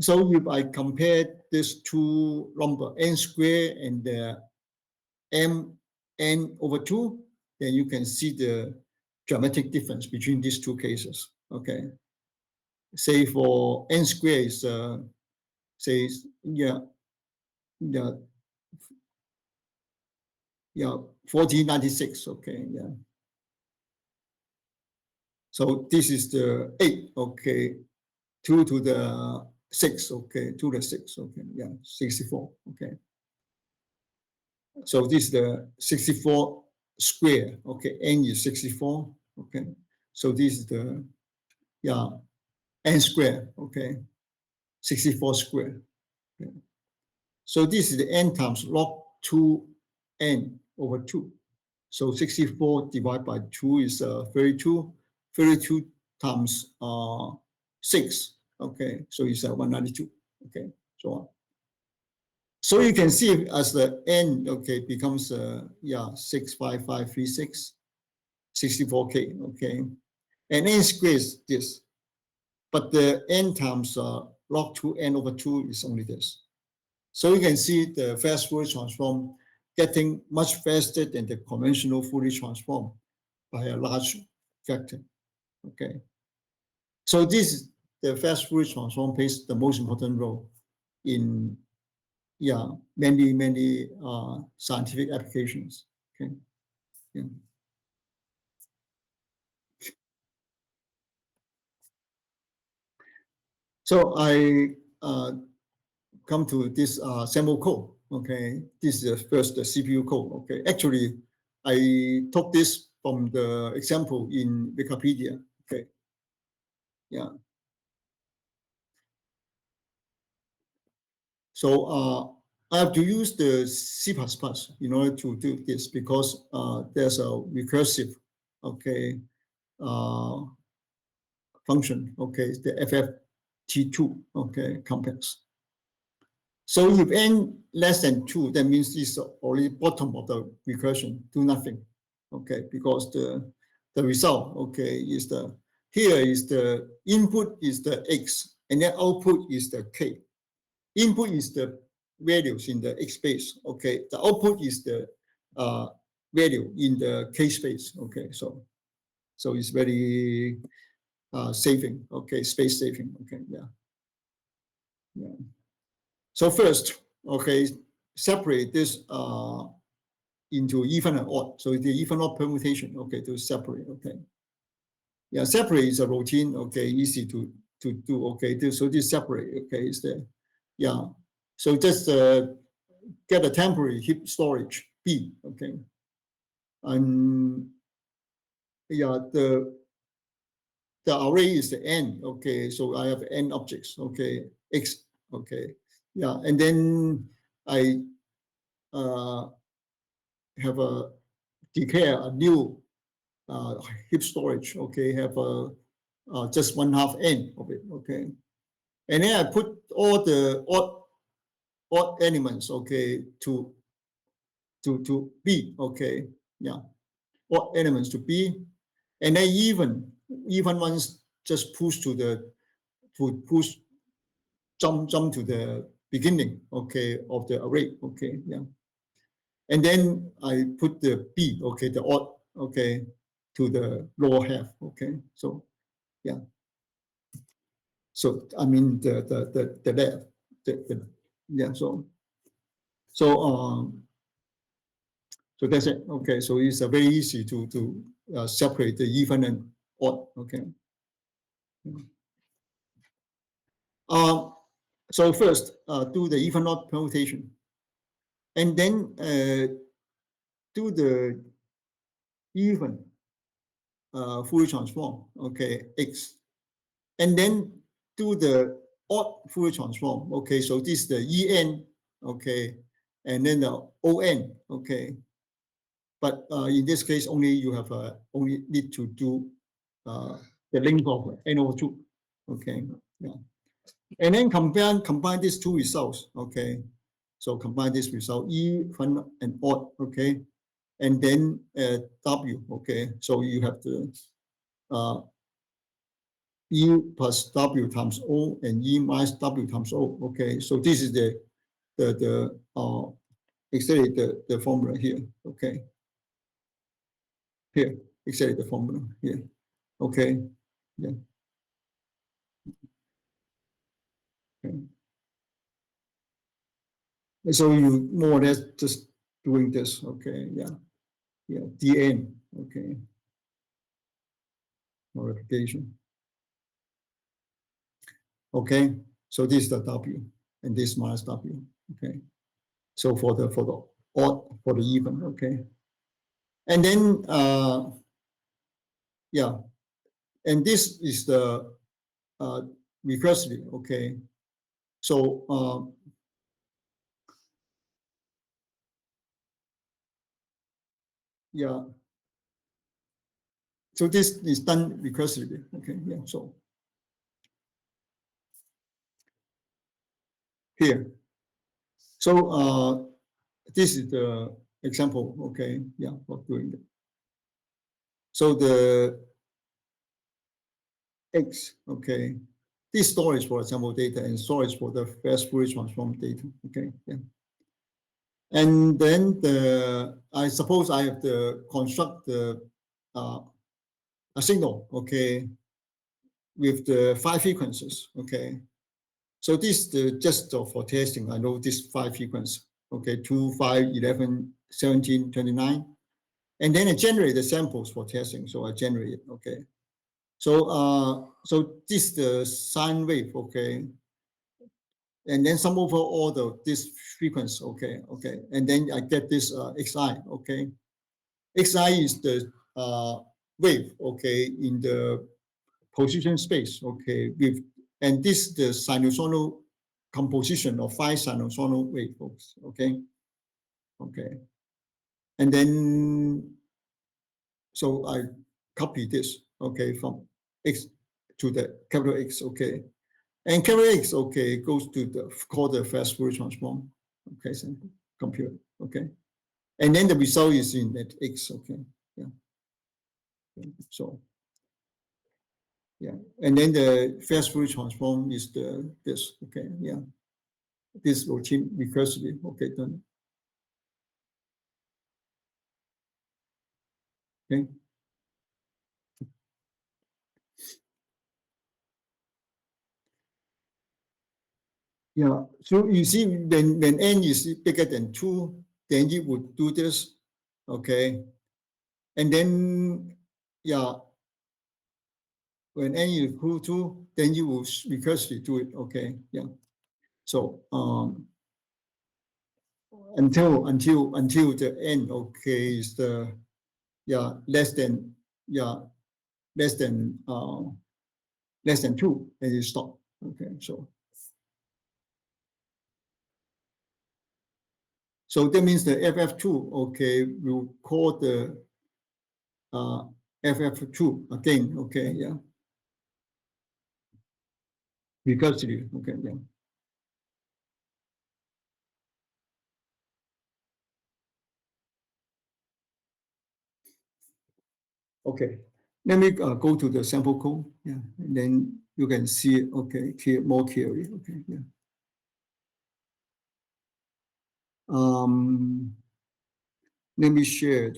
so if I compare this two number n squared and the m n over 2, then you can see the dramatic difference between these two cases. Okay, say for n squared is say yeah 1496. Okay, yeah. So this is the 8. Okay, 2 to the 6, okay, 2 to the 6, okay, yeah, 64, okay. So this is the 64 square, okay, n is 64, okay. So this is the, yeah, n square, okay, 64 square. Okay. So this is the n times log 2n over 2. So 64 divided by 2 is 32. 32 times 6, okay, so it's 192, okay, so on. So you can see as the n, okay, becomes 65536, 64k, okay, and n squared is this, but the n times log 2n over 2 is only this. So you can see the fast Fourier transform getting much faster than the conventional Fourier transform by a large factor. Okay. So this the fast Fourier transform plays the most important role in many scientific applications. Okay. Yeah. So I come to this sample code. Okay, this is first the CPU code. Okay, actually, I took this from the example in Wikipedia. Okay, yeah. So I have to use the C++ in order to do this because there's a recursive, okay, uh, function. Okay, the FFT2. Okay, complex. So if n less than 2, that means it's already bottom of the recursion, do nothing. Okay, because the result, okay, is here is the input is the x, and then output is the k. Input is the values in the x space. Okay, the output is the value in the k space. Okay, so it's very saving. Okay, space saving. Okay, yeah, yeah. So first, okay, separate this into even and odd. So the even odd permutation, okay, to separate, okay. Yeah, separate is a routine, okay, easy to do, okay. So this separate, okay, is the, yeah. So just get a temporary heap storage, B, okay. And yeah, the array is the n, okay. So I have n objects, okay, x, okay. Yeah, and then I have a declare a new heap storage, okay, have a just 1/2 n of it, okay. And then I put all the odd elements, okay, to B, okay, yeah, odd elements to B, and then even ones just push push jump to the beginning, okay, of the array, okay, yeah. And then I put the B, okay, the odd, okay, to the lower half, okay. So yeah. So I mean the left, yeah. So that's it. Okay. So it's very easy to separate the even and odd. Okay. So first do the even odd permutation, and then do the even Fourier transform. Okay, x, and then do the odd Fourier transform. Okay, so this is the en. Okay, and then the on. Okay, but in this case, only you have only need to do the length of n over 2. Okay, yeah, and then combine these two results. Okay, so combine this result even and odd. Okay, and then w. Okay, so you have the E plus W times O and E minus W times O. Okay, so this is the exactly the formula here. Okay, here exactly the formula here. Okay, yeah. Okay. And so you more or less just doing this. Okay, yeah, yeah. Dn. Okay, modification. Okay, so this is the W and this minus W. Okay, so for the odd, for the even. Okay, and then yeah, and this is the recursively. Okay, so yeah, so this is done recursively. Okay, yeah. So here, so this is the example. Okay, yeah, of doing it. So the X, okay, this storage, for example, data and storage for the fast Fourier transform data. Okay, yeah. And then I suppose I have to construct the a signal, okay, with the 5 frequencies, okay. So this is the just for testing. I know this 5 frequencies, okay, 2, 5, 11, 17, 29. And then I generate the samples for testing. So I generate it, okay. So this is the sine wave, okay. And then sum over all this frequency, okay. And then I get this xi, okay. Xi is the wave, okay, in the position space, okay, and this is the sinusoidal composition of 5 sinusoidal waveforms, okay. And then, so I copy this, okay, from X to the capital X, okay. And capital X, okay, goes to called the fast Fourier transform, okay, so compute, okay. And then the result is in that X, okay, yeah. So, yeah, and then the fast Fourier transform is this, okay, yeah. This routine recursively, okay, done. Okay. Yeah. So you see, when n is bigger than 2, then you would do this, okay. And then, yeah, when n is equal to 2, then you will recursively do it, okay. Yeah. So until the n, okay, is the less than less than 2, and you stop. Okay. So that means the FF2, okay, will call the FF2 again, okay, yeah. Recursively, okay, yeah. Okay, let me go to the sample code, yeah, and then you can see it, okay, more clearly, okay, yeah. Let me share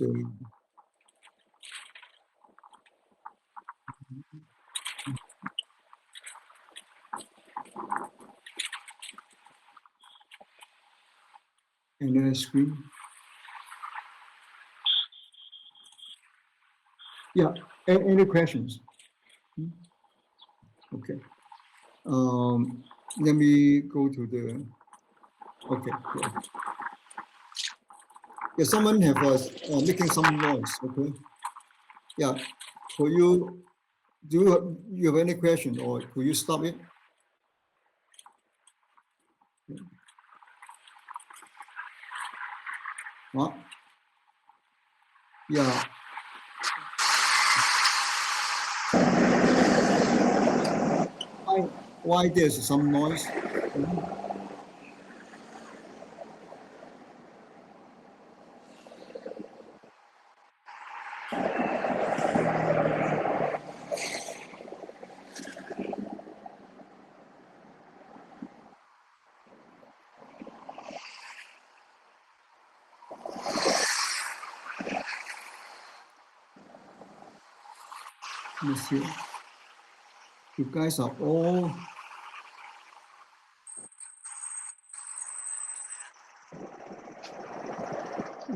another screen. Yeah, any questions? Okay. Let me go to the, okay, yeah. Yeah, someone have making some noise, okay? Yeah, for you, you have any question, or could you stop it? What? Yeah. Why there's some noise? Let me see. You guys are all,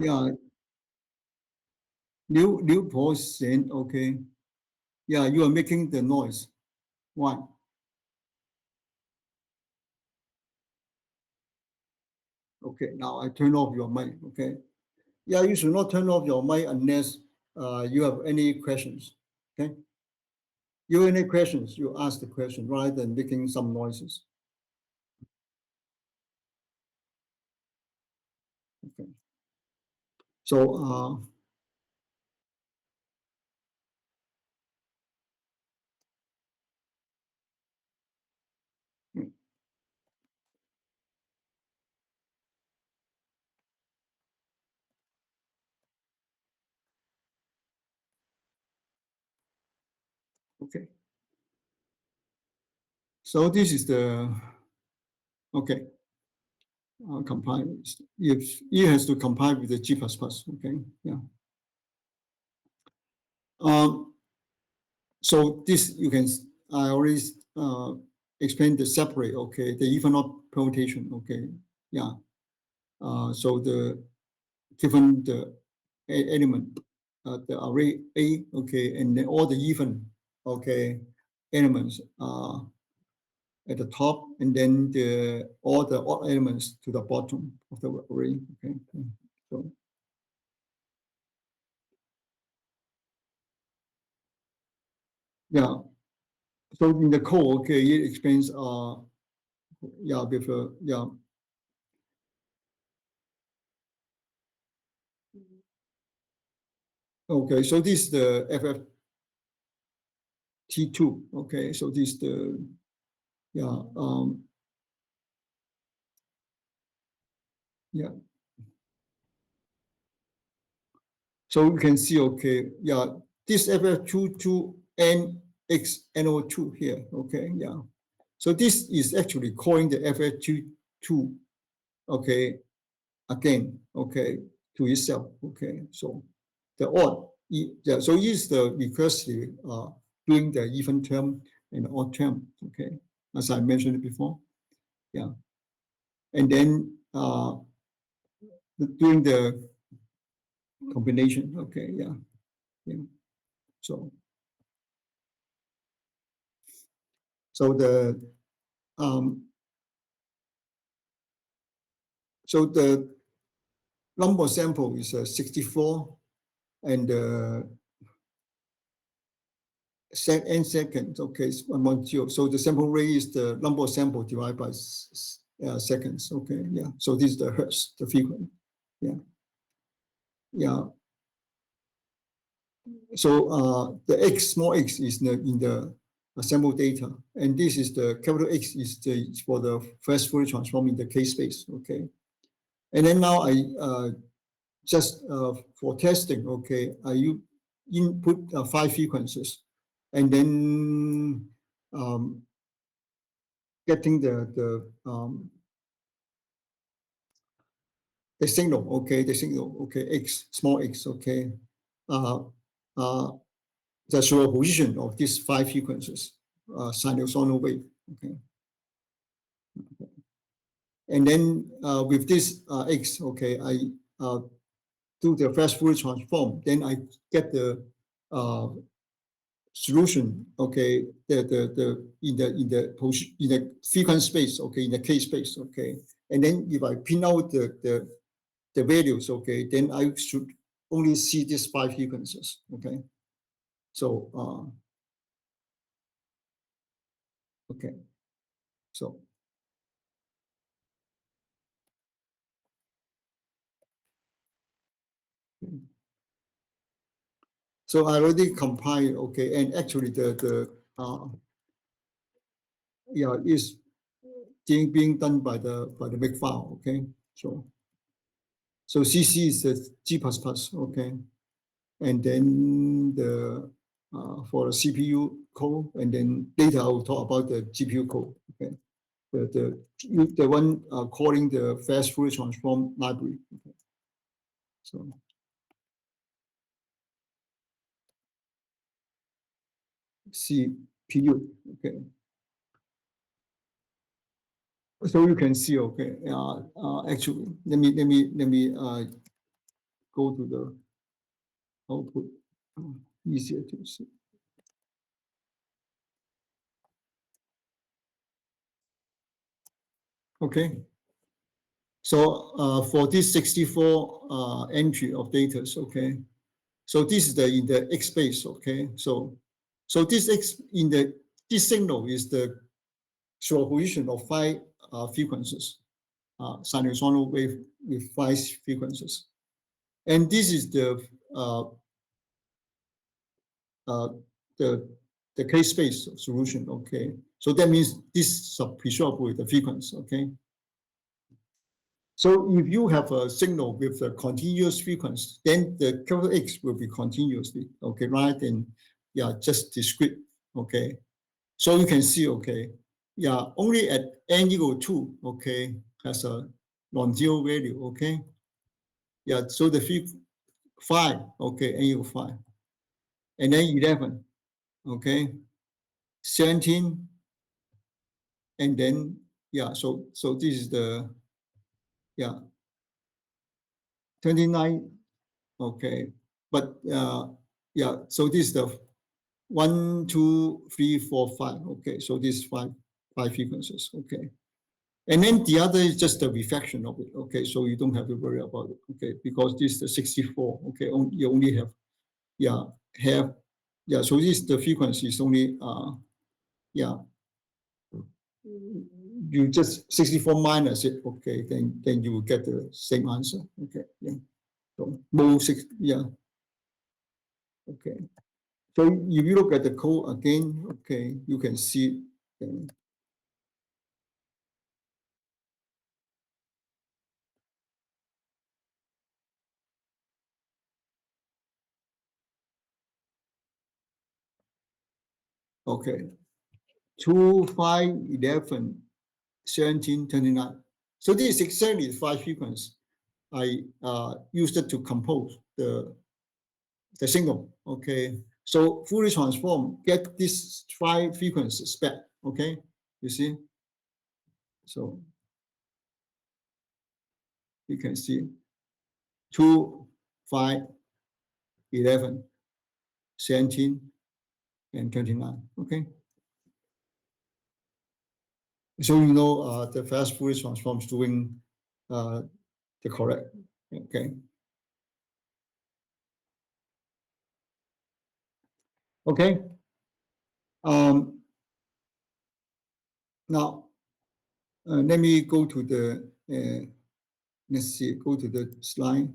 yeah, new percent, okay. Yeah, you are making the noise. Why? Okay, now I turn off your mic, okay. Yeah, you should not turn off your mic unless you have any questions, okay. You have any questions, you ask the question rather than making some noises. Okay. So, okay. So this is the, okay, compile. If it has to compile with the G++, okay, yeah. So this you can, I already explained the separate, okay, the even odd permutation, okay, yeah. So the given the element, the array A, okay, and then all the even, okay, elements at the top, and then all the odd elements to the bottom of the array, okay. So yeah, so in the code, okay, it explains, yeah, with yeah. Okay, so this is the FFT2. Okay, so this is the, yeah, yeah. So you can see, okay, yeah, this FF22 NXNO2 here, okay, yeah. So this is actually calling the FF22, okay, again, okay, to itself, okay. So the odd, yeah, so is the recursive doing the even term and odd term, okay, as I mentioned before, yeah. And then doing the combination, okay, yeah, yeah. So so the um, so the number sample is 64, and the n seconds, okay, is 110. So the sample rate is the number of sample divided by seconds, okay, yeah. So this is the hertz, the frequency, yeah, yeah. So the x, small x, is in the sample data, and this is the capital X is for the first Fourier transform in the K space, okay. And then now I just for testing, okay, you input 5 frequencies, and then getting the signal, okay, the signal, okay, x, small x, okay, uh, uh, the superposition of these 5 frequencies, sinusoidal wave, okay. And then with this x, okay, I do the fast Fourier transform, then I get the solution, okay, the position in the frequency space, okay, in the K space, okay. And then if I pin out the values, okay, then I should only see these 5 frequencies, okay. So okay, so so I already compiled, okay, and actually the yeah, is being done by the makefile, okay. So CC is the G++, okay, and then the for the CPU code, and then later I will talk about the GPU code, okay. The one calling the fast Fourier transform library, okay. So CPU, okay. So you can see, okay. Actually, let me go to the output. Easier to see. Okay. So for this 64 entry of data, okay. So this is in the X space, okay. So this X this signal is the superposition of 5 frequencies, sinusoidal wave with 5 frequencies, and this is uh, uh, the the K space solution, okay. So that means this preserved with the frequency, okay. So if you have a signal with a continuous frequency, then the capital X will be continuously, okay, rather than, yeah, just discrete, okay. So you can see, okay, yeah, only at n equal 2, okay, has a non-zero value, okay. Yeah, so the 5, okay, n equal 5. and then 11, okay, 17, and then, yeah, so this is the, yeah, 29, okay, but yeah, so this is the 1, 2, 3, 4, 5, okay, so this is five frequencies, okay. And then the other is just the reflection of it, okay, so you don't have to worry about it, okay, because this is the 64, okay, you only have, yeah, yeah, so this the frequency is only, yeah, you just 64 minus it, okay, then you will get the same answer, okay, yeah, so more six, yeah, okay. So if you look at the code again, okay, you can see, okay, 2, 5, 11, 17, 29. So this is exactly the five frequencies I used it to compose the signal, okay? So Fourier transform get these five frequencies back, okay? You see? So you can see 2, 5, 11, 17, and 29, okay? So you know the fast Fourier transform is doing the correct, okay? Okay. Now let me go to the let's see, go to the slide.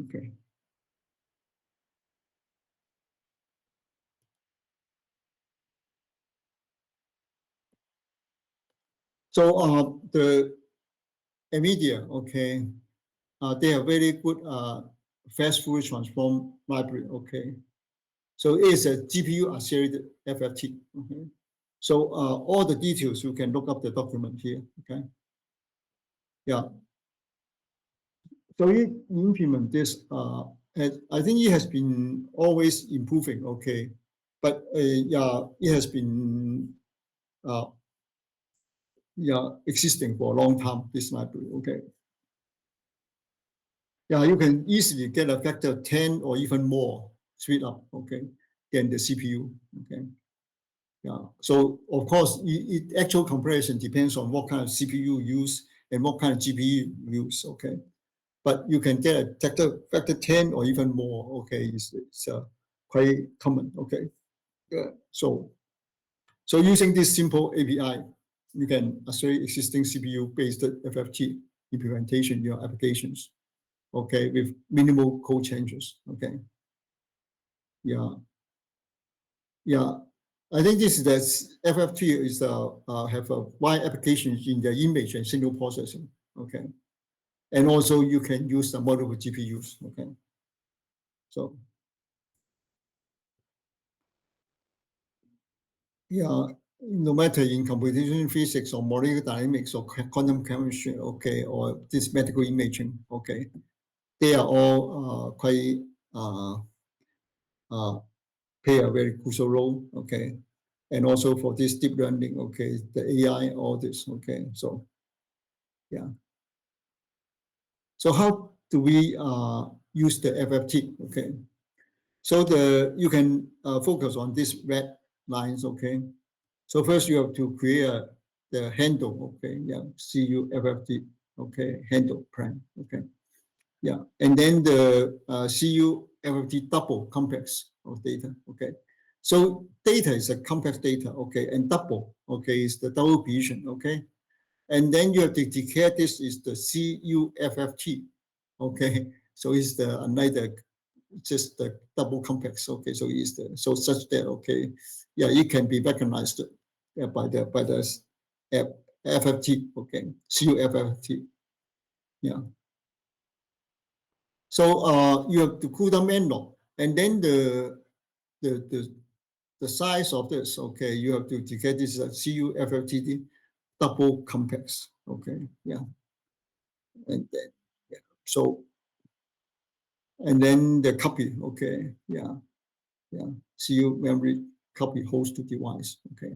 Okay. So the NVIDIA, okay, they have very good fast Fourier transform library, okay. So it is a GPU accelerated FFT, okay. So all the details, you can look up the document here, okay. Yeah. So you implement this, I think it has been always improving, okay. But yeah, it has been uh, yeah, existing for a long time, this library, okay. Yeah, you can easily get a factor 10 or even more speed up, okay, than the CPU, okay. Yeah, so of course, actual comparison depends on what kind of CPU you use and what kind of GPU you use, okay. But you can get a factor 10 or even more, okay, it's quite common, okay. Yeah. So using this simple API, you can accelerate existing CPU-based FFT implementation in your applications, okay, with minimal code changes, okay. Yeah, yeah. I think this is the FFT is have a wide applications in the image and signal processing, okay. And also you can use the multiple GPUs, okay. So yeah, no matter in computational physics or molecular dynamics or quantum chemistry, okay, or this medical imaging, okay, they are all quite uh, uh, play a very crucial role, okay, and also for this deep learning, okay, the AI, all this, okay, so yeah. So how do we use the FFT, okay? So you can focus on these red lines, okay? So first you have to create the handle, okay? Yeah, CUFFT, okay, handle prime, okay? Yeah, and then the CUFFT double complex of data, okay? So data is a complex data, okay, and double, okay, is the double precision, okay? And then you have to declare this is the CUFFT, okay? So it's the another just the double complex. Okay, so is the so such that okay, yeah, it can be recognized by the FFT. Okay, CUFFT. Yeah. So you have to cool down analog, and then the the size of this, okay, you have to declare this is a CUFFT double complex, okay, yeah, and then yeah, so and then the copy, okay, yeah, yeah, CU memory copy host to device, okay,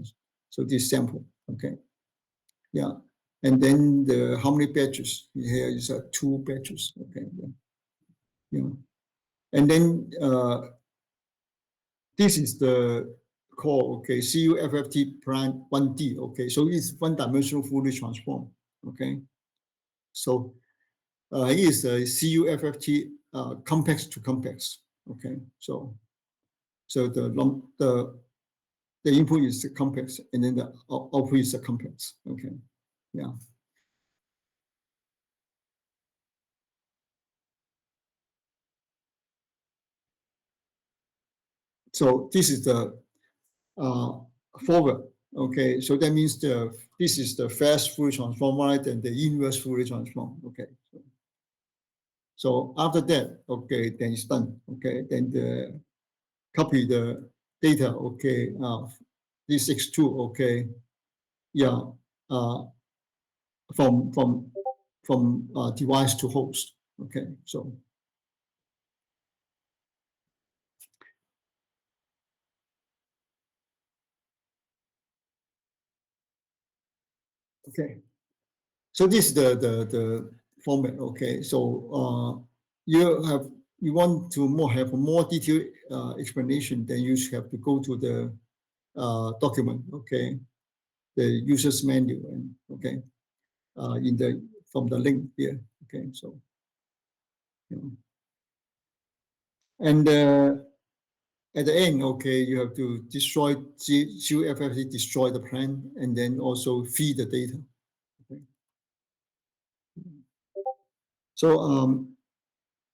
so this sample, okay, yeah, and then the how many batches here is 2 batches, okay, yeah, yeah, and then this is the call, okay, CUFFT prime 1D, okay, so it's one-dimensional Fourier transform, okay, so it is a CUFFT complex to complex, okay, so the input is complex and then the output is a complex, okay, yeah. So this is the forward, okay, so that means this is the fast Fourier transform rather than the inverse Fourier transform, okay. So after that, okay, then it's done, okay, then the copy the data, okay, this X2, okay, yeah, uh, from device to host, okay, so okay, so this is the format, okay, so you want to have a more detailed explanation, then you have to go to the document, okay, the user's manual, and okay, in the from the link here, okay, so you know. And at the end, okay, you have to destroy CUFFT, destroy the plan, and then also feed the data. Okay. So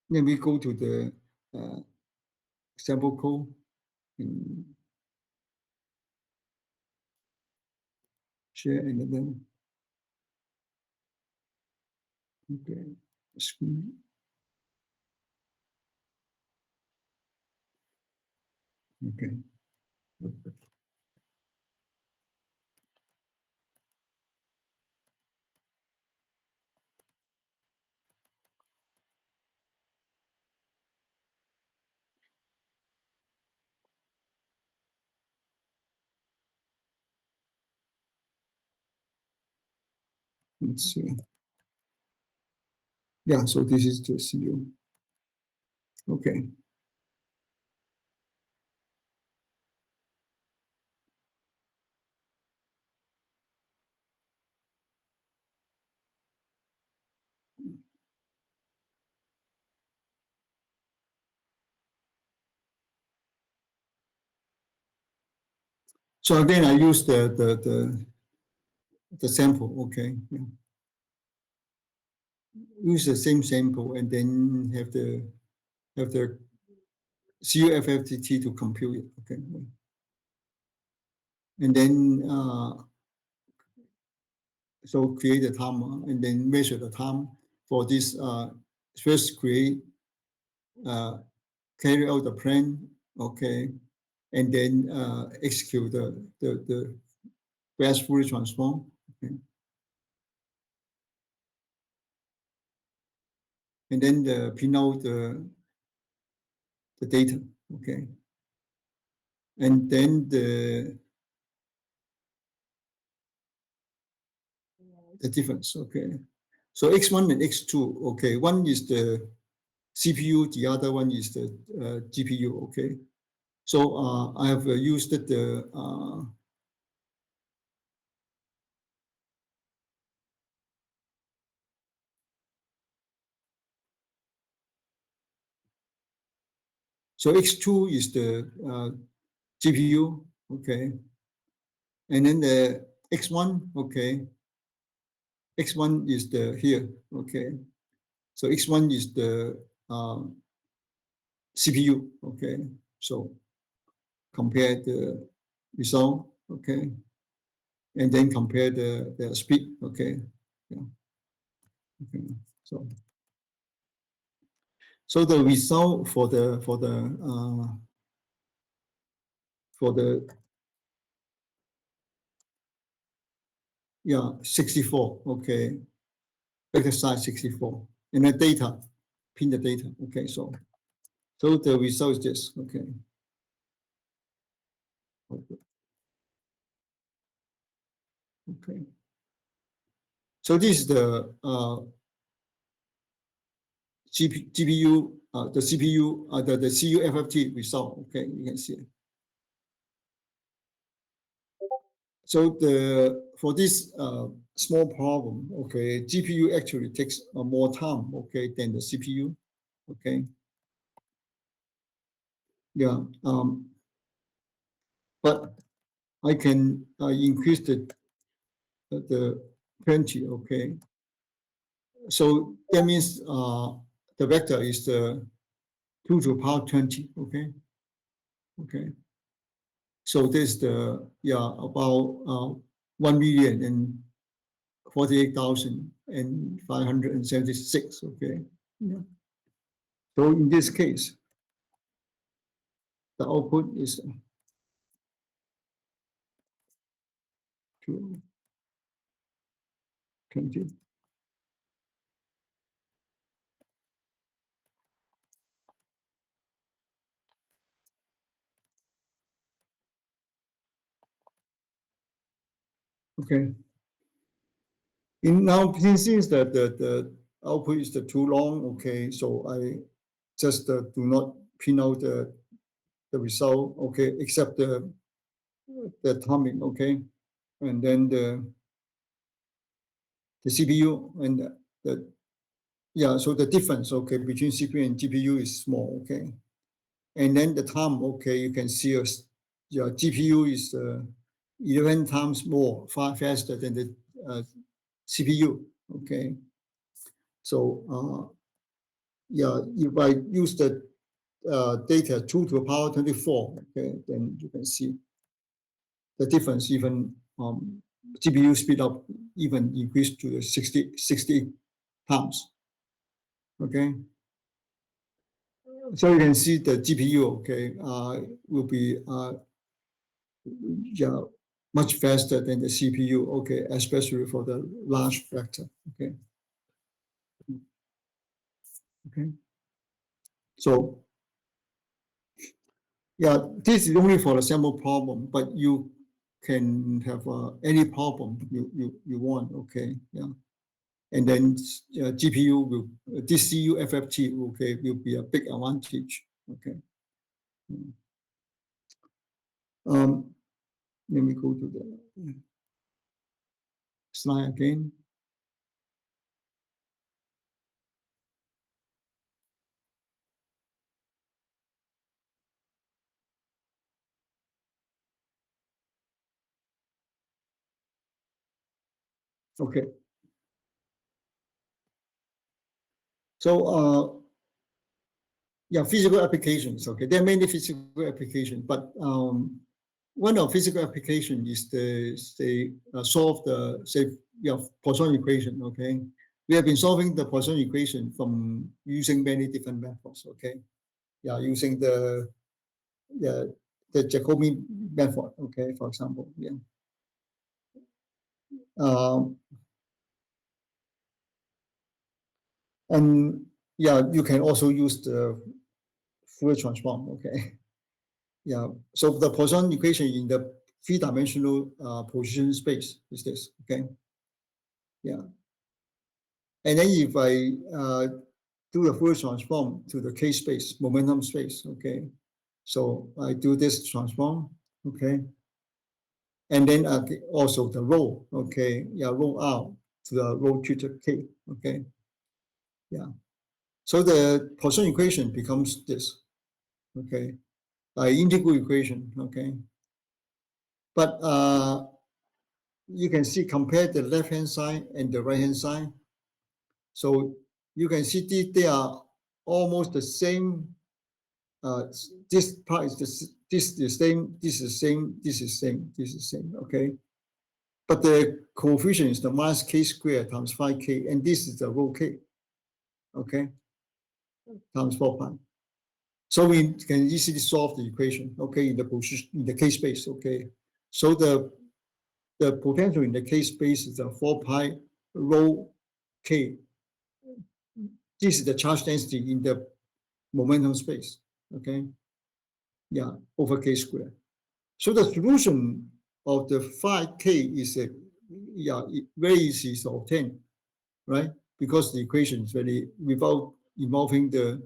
then we go to the sample code and share, and then okay, screen. Okay. Let's see. Yeah, so this is the CPU. Okay. So again, I use the sample. Okay. Yeah. Use the same sample and then have the CUFFT to compute it. Okay. And then so create a timer and then measure the time for this first create carry out the plan, okay, and then execute the fast Fourier transform, okay, and then print out the data, okay, and then the difference, okay. So X1 and X2, okay, one is the CPU, the other one is the GPU, okay. So I have used the so X2 is the GPU, okay, and then the X1, okay, X1 is the here, okay, so X1 is the CPU, okay, so compare the result, okay, and then compare the speed, okay, yeah, okay, so the result for the for the, yeah, 64, okay, vector size 64, and then data, pin the data, okay, so the result is this, okay. Okay. So this is the GPU, the CPU, the CUFFT result. Okay, you can see it. So for this small problem, okay, GPU actually takes more time, okay, than the CPU. Okay. Yeah. But I can increase the 20. Okay. So that means the vector is the 2 to the power 20. Okay. Okay. So this is the, yeah, about 1,048,576. Okay. Yeah. So in this case, the output is 20. Okay. Now, since that the output is too long, okay, so I just do not print out the result, okay, except the timing, okay, and then the CPU and the, yeah, so the difference, okay, between CPU and GPU is small, okay, and then the time, okay, you can see your GPU is 11 times more far faster than the CPU, okay, so yeah, if I use the data 2 to the power 24, okay, then you can see the difference, even GPU speed up even increased to the 60 times, okay. So you can see the GPU, okay, will be yeah, much faster than the CPU, okay, especially for the large vector, okay. Okay. So yeah, this is only for the sample problem, but you can have any problem you want, okay, yeah. And then GPU will, this CUFFT, okay, will be a big advantage, okay. Let me go to the slide again. Okay. So yeah, physical applications. Okay, there are many physical applications, but one of physical application is the solve the, say, Poisson equation. Okay, we have been solving the Poisson equation from using many different methods. Okay, yeah, using the Jacobi method. Okay, for example, yeah. Um, and yeah, you can also use the Fourier transform. Okay. Yeah, so the Poisson equation in the three-dimensional position space is this, okay? Yeah. And then if I do the Fourier transform to the K space, momentum space, okay? So I do this transform, okay? And then also the rho, okay? Yeah, rho out to the rho theta K, okay? Yeah. So the Poisson equation becomes this, okay? Integral equation, okay? But you can see, compare the left-hand side and the right-hand side. So you can see they are almost the same. This part is this is the same, this is the same, this is the same, this is the same, okay? But the coefficient is the minus k squared times 5k, and this is the rho k, okay? Times 4 pi. So we can easily solve the equation, okay, in the position in the K space, okay. So the potential in the K space is 4 pi rho K. This is the charge density in the momentum space, okay. Yeah, over K squared. So the solution of the phi K is very easy to obtain, right? Because the equation is very without involving the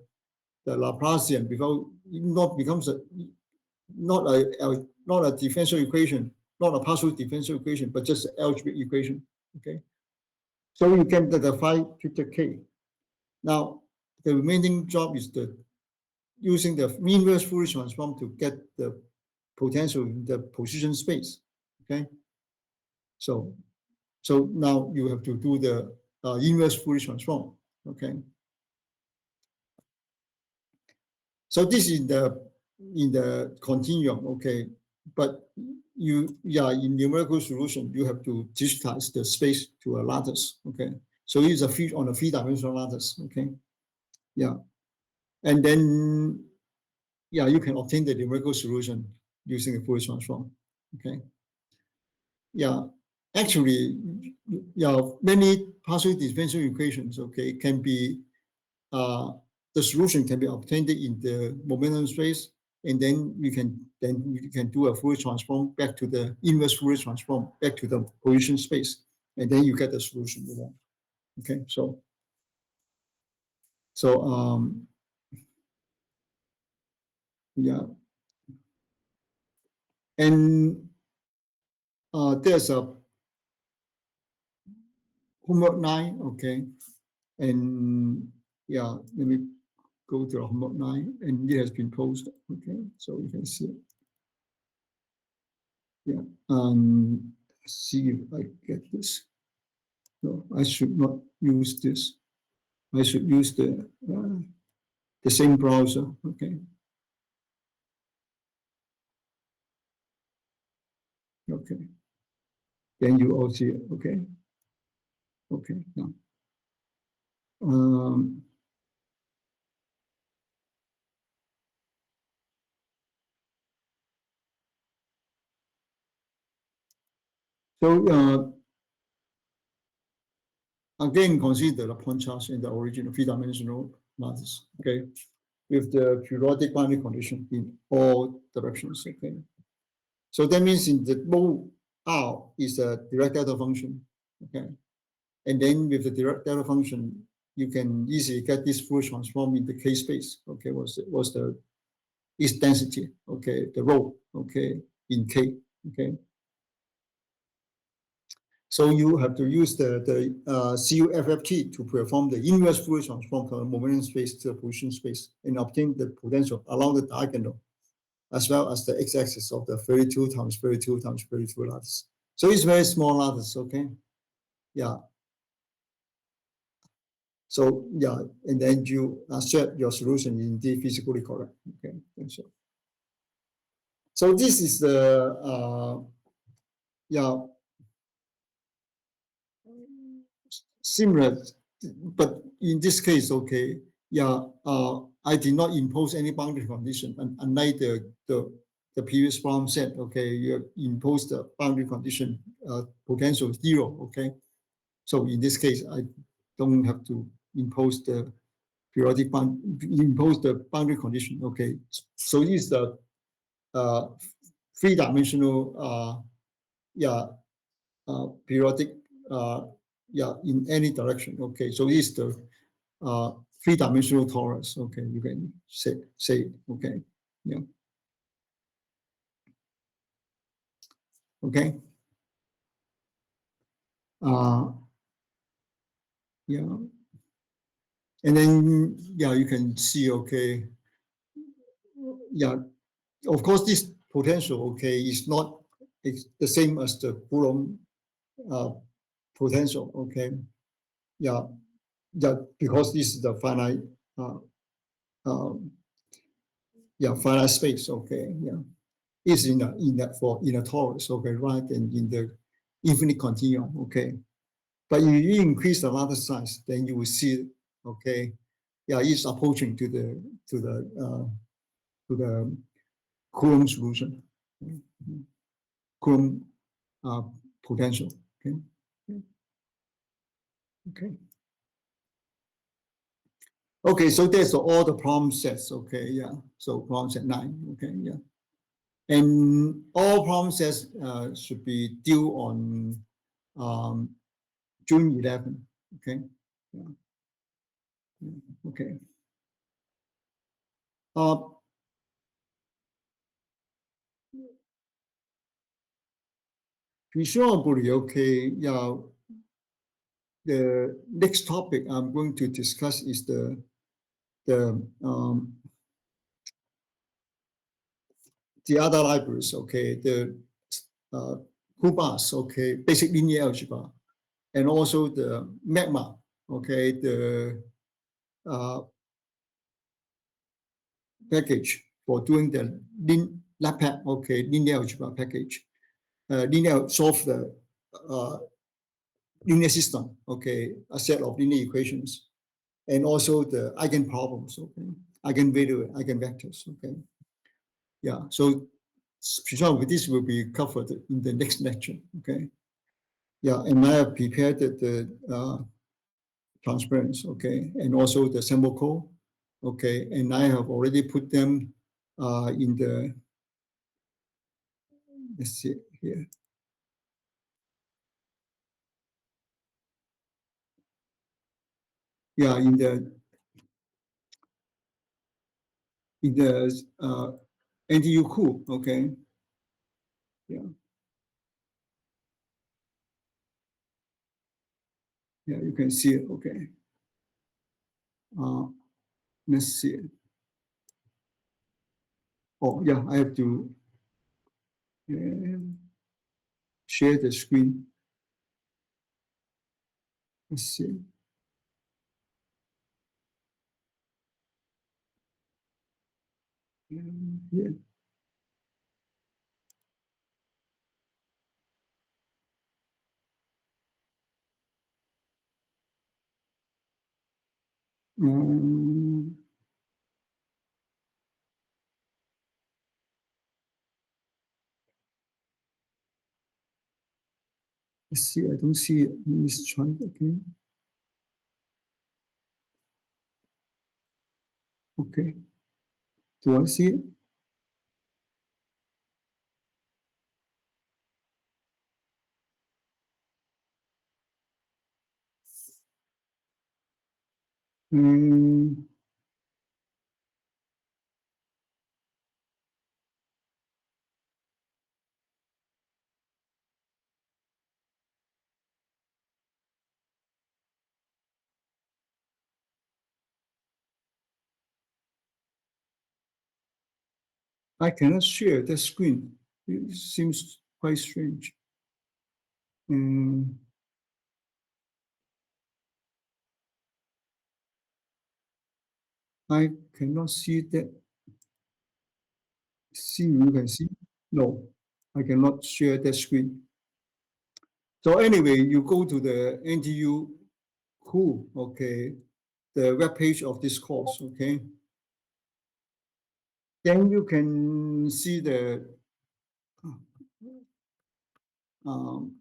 Laplacian, without not becomes a not a differential equation, not a partial differential equation, but just an algebraic equation. Okay, so you can get the phi theta K. Now the remaining job is the using the inverse Fourier transform to get the potential in the position space. Okay, so now you have to do the inverse Fourier transform. Okay, so this is in the continuum. Okay, but in numerical solution you have to digitize the space to a lattice. Okay, so it's on a three-dimensional lattice. Okay, yeah, and then you can obtain the numerical solution using the Fourier transform. Okay, yeah, actually, many partial differential equations, okay, can be the solution can be obtained in the momentum space, and then you can do a Fourier transform back to the inverse Fourier transform back to the position space, and then you get the solution you want. Okay, so yeah, and there's a homework 9. Okay, and let me go to the homework 9, and it has been posted. Okay, so you can see it. Yeah, see if I get this. No, I should not use this. I should use the same browser. Okay. Okay. Then you all see it. Okay. Okay. Now, um, so again, consider the point charge in the original three-dimensional lattice. Okay, with the periodic boundary condition in all directions. Okay. So that means in the mode R is a direct delta function. Okay. And then with the direct delta function, you can easily get this Fourier transform in the K space. Okay, was the its density. Okay, the rho. Okay, in K. Okay, so you have to use the CUFFT to perform the inverse Fourier transform from the momentum space to the position space and obtain the potential along the diagonal, as well as the x-axis of the 32 times 32 times 32 lattice. So it's very small lattice. Okay, yeah. So and then you assert your solution is indeed physically correct. Okay, so this is the similar, but in this case, okay, I did not impose any boundary condition, unlike the previous problem set. Okay, you impose the boundary condition potential 0. Okay, so in this case, I don't have to impose the impose the boundary condition. Okay, so this is the three-dimensional periodic in any direction. Okay, so this is the three-dimensional torus. Okay, you can say okay, yeah, okay, uh, yeah, and then you can see. Okay, of course this potential, okay, is not the same as the Coulomb potential. Okay, yeah, because this is the finite um, finite space. Okay, is in a torus. Okay, right, and in the infinite continuum. Okay, but if you increase the lattice size, then you will see. Okay, it's approaching to the to the Coulomb solution, Coulomb potential. Okay. Okay. Okay. So that's all the problem sets. Okay. Yeah. So problem set 9. Okay. Yeah. And all problem sets should be due on June 11. Okay. Yeah. Okay. Uh, Presumably, okay. Yeah. The next topic I'm going to discuss is the the other libraries. Okay. The uh, CUBAS. Okay. Basic linear algebra, and also the magma. Okay. The uh, package for doing the LAPAC. Okay. Linear algebra package. Linear solve the uh, linear system. Okay. A set of linear equations, and also the eigenproblems. Okay. Eigenvalue, eigenvectors. Okay. Yeah. So presumably this will be covered in the next lecture. Okay. Yeah. And I have prepared the transparency. Okay. And also the sample code. Okay. And I have already put them in the, let's see here. Yeah. In the NTU cool. Okay. Yeah. Yeah. You can see it. Okay. Uh, let's see. Oh, yeah. I have to uh, share the screen. Let's see. Yeah. Um, let's see. I don't see it. Let me try it again. Okay. Do I see it? Um, I cannot share the screen. It seems quite strange. Um, I cannot see that. See, you can see? No, I cannot share that screen. So anyway, you go to the NTU Cool, okay, the web page of this course, okay. Then you can see um,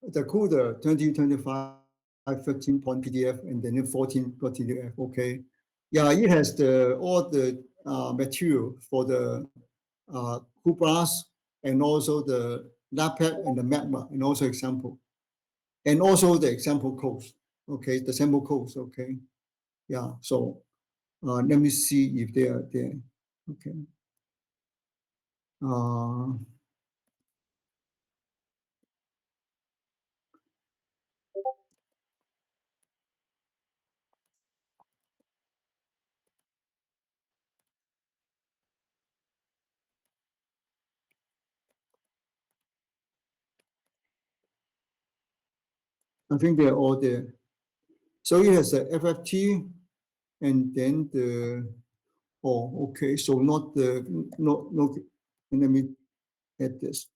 the CUDA 2025 15.pdf and then 14.pdf. Okay, yeah, it has the all the material for the CUBAS and also the LAPAC and the magma and also example and also the example codes. Okay, the sample codes. Okay, yeah. So let me see if they are there. Okay. Uh, I think they're all there. So it has a FFT and then the, oh, okay. So not the, no, let me add this.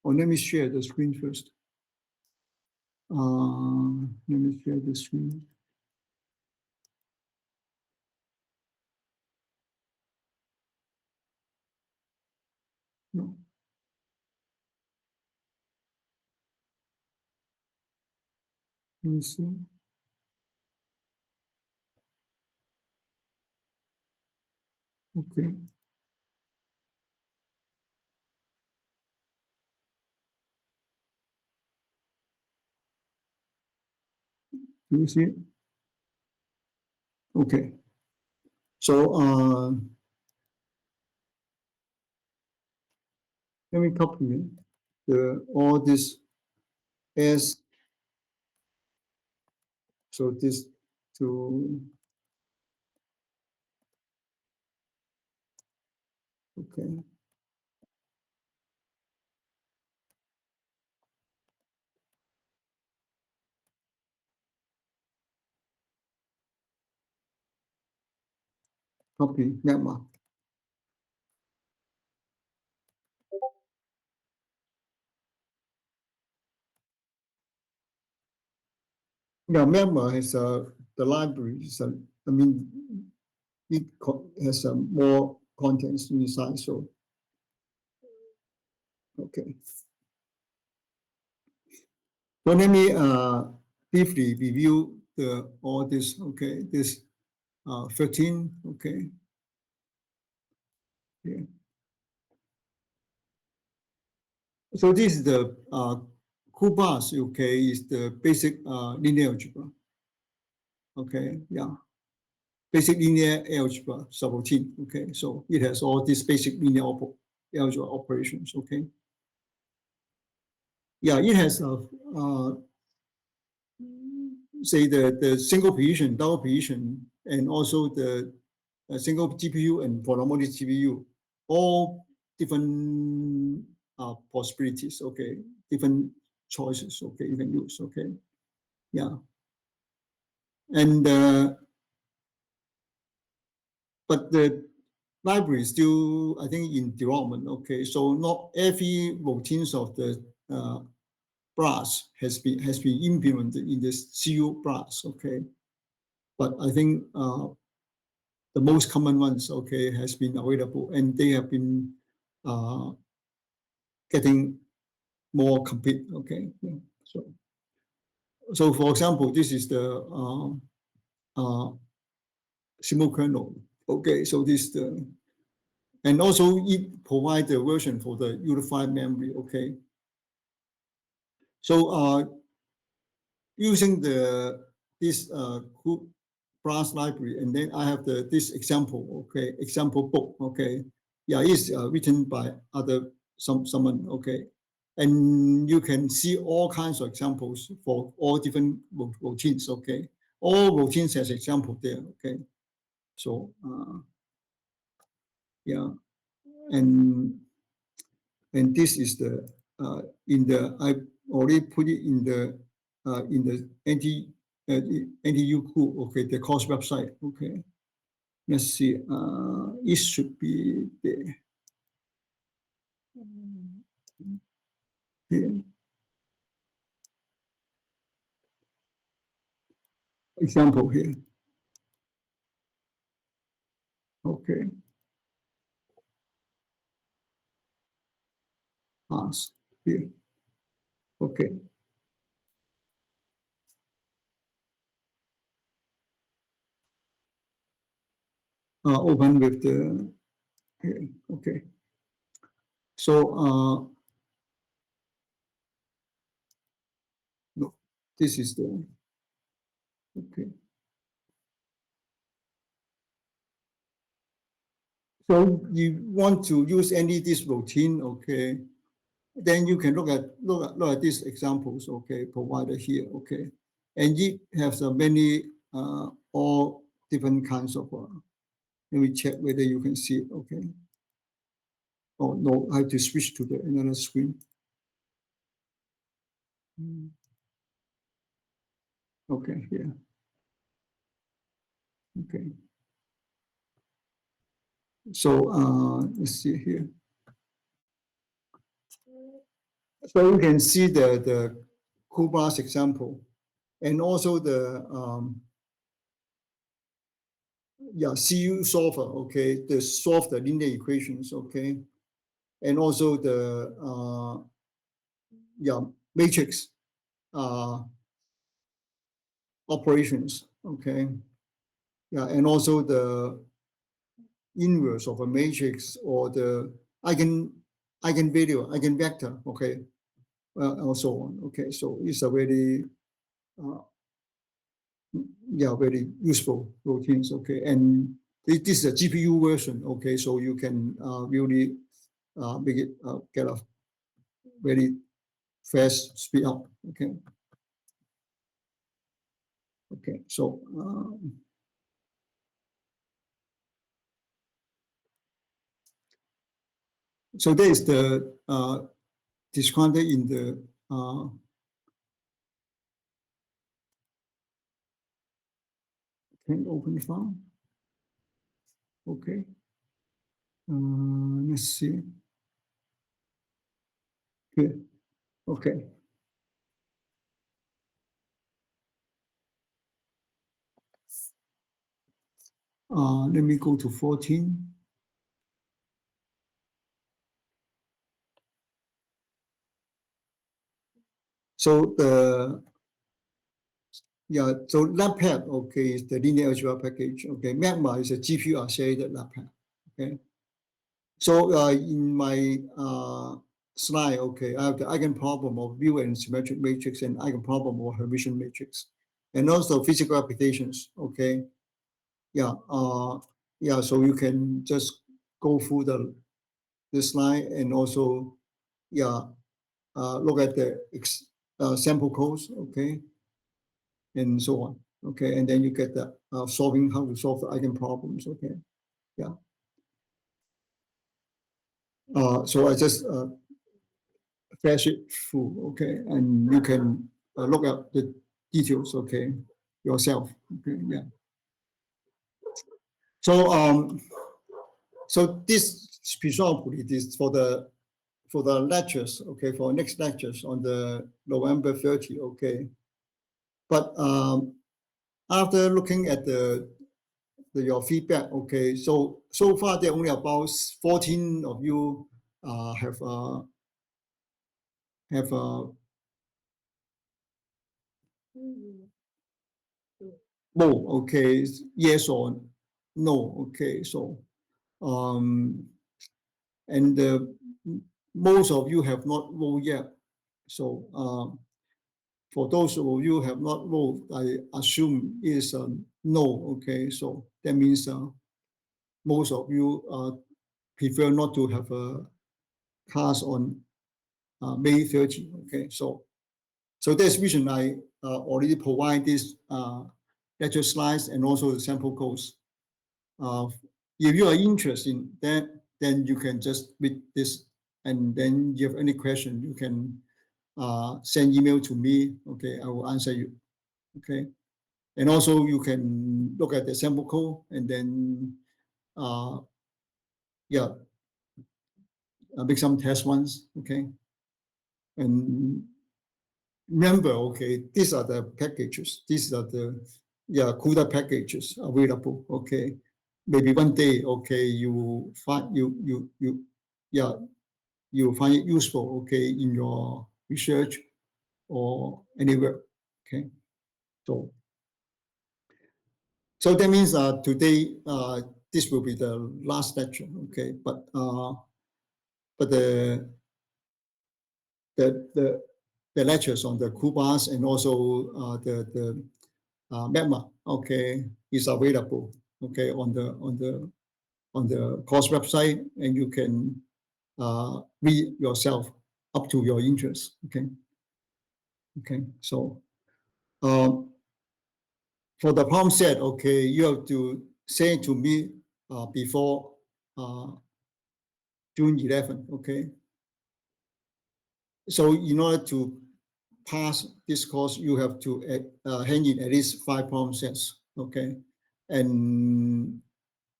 Or let me share the screen first. Let me share the screen. No. Let me see. Okay. Do you see it? Okay. So let me copy all this as, so this to, okay, copy Myanmar. Yeah, Myanmar has the library is I mean it has more contents inside. So okay. So let me briefly review all this. Okay, this 13. Okay, yeah. So this is the CUBAS. Okay, is the basic linear algebra. Okay, yeah, basic linear algebra subroutine. Okay, so it has all these basic linear algebra operations. Okay, yeah, it has say the single position, double position, and also the single GPU and polynomial GPU, all different possibilities. Okay, different choices. Okay, you can use. Okay, yeah, and but the library is still, I think, in development. Okay, so not every routines of the BRAS has been implemented in this CU BRAS. Okay, but I think the most common ones, okay, has been available, and they have been uh, getting more complete. Okay, yeah. So for example, this is the uh, single kernel. Okay, so this the, and also it provides the version for the unified memory. Okay, so using this class library, and then I have this example. Okay, example book. Okay, yeah, it's written by someone. Okay, and you can see all kinds of examples for all different routines. Okay, all routines has example there. Okay, so yeah, and this is the in the, I already put it in the NTU cool. Okay, the course website. Okay, let's see. It should be there. Here. Example here. Okay, pass here. Okay, open with the here. Okay, so no, this is the, okay. So you want to use any this routine, okay? Then you can look at these examples, okay, provided here, okay, and it has many all different kinds of. Let me check whether you can see it, okay. Oh no, I have to switch to the another screen. Okay, yeah, okay. So let's see here. So you can see the Kubas example, and also the CU solver, okay, the solve the linear equations, okay, and also the matrix uh, operations, okay, and also the inverse of a matrix or the eigenvalue, eigenvector, okay, and so on, okay. So it's a very uh, very useful routines, okay, and this is a GPU version, okay, so you can really make it get a very fast speed up, okay. Okay, so there is the described in the can open file, okay. Let's see here, okay. Let me go to 14. So so LabPad, okay, is the linear algebra package. Okay, Magma is a GPU accelerated LabPad. Okay, so in my slide, okay, I have the eigenproblem of view and symmetric matrix and eigenproblem of Hermitian matrix, and also physical applications. Okay, yeah, so you can just go through the slide and also look at the sample codes. Okay, and so on. Okay, and then you get the solving how to solve the eigenproblems. Okay, yeah. So I just flash it through. Okay, and you can look at the details. Okay, yourself. Okay, yeah. So so this presumably this for the lectures. Okay, for next lectures on the November 30. Okay, but after looking at your feedback, okay, so far there are only about 14 of you have vote, okay, yes or no, okay, so and most of you have not voted yet, so for those of you who have not voted, I assume is no, okay, so that means most of you prefer not to have a class on May 30. Okay, so that's reason I already provide this lecture slides and also the sample codes. If you are interested in that, then you can just read this, and then if you have any question, you can send email to me. Okay, I will answer you. Okay, and also you can look at the sample code and then uh, yeah, make some test ones. Okay, and remember, okay, these are the packages. These are the CUDA packages available. Okay, maybe one day, okay, you find you find it useful. Okay, in your research or anywhere. Okay, so so that means today this will be the last lecture. Okay, but the the the lectures on the Kubas and also the Magma, okay, is available, okay, on the course website, and you can read yourself up to your interest. Okay, okay. So for the problem set, okay, you have to say to me before June 11. Okay, so in order to pass this course, you have to hand in at least 5 problem sets. Okay, and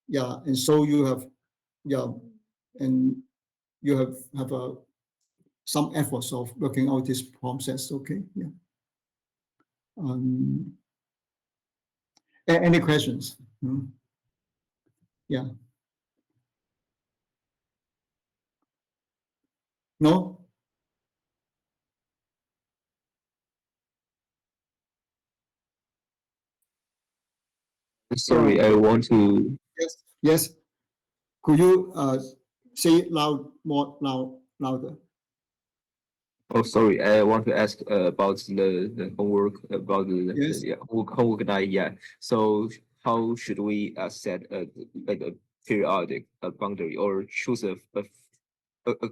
and so you have yeah, and you have a some efforts of working out this problem sets. Okay, yeah. Um, any questions? Hmm? Yeah. No? Yeah. Sorry, I want to. Yes. Yes. Could you say it louder? Oh, sorry, I want to ask about the homework about the Yes. yeah, homework night. Yeah. So how should we set like a periodic boundary or choose a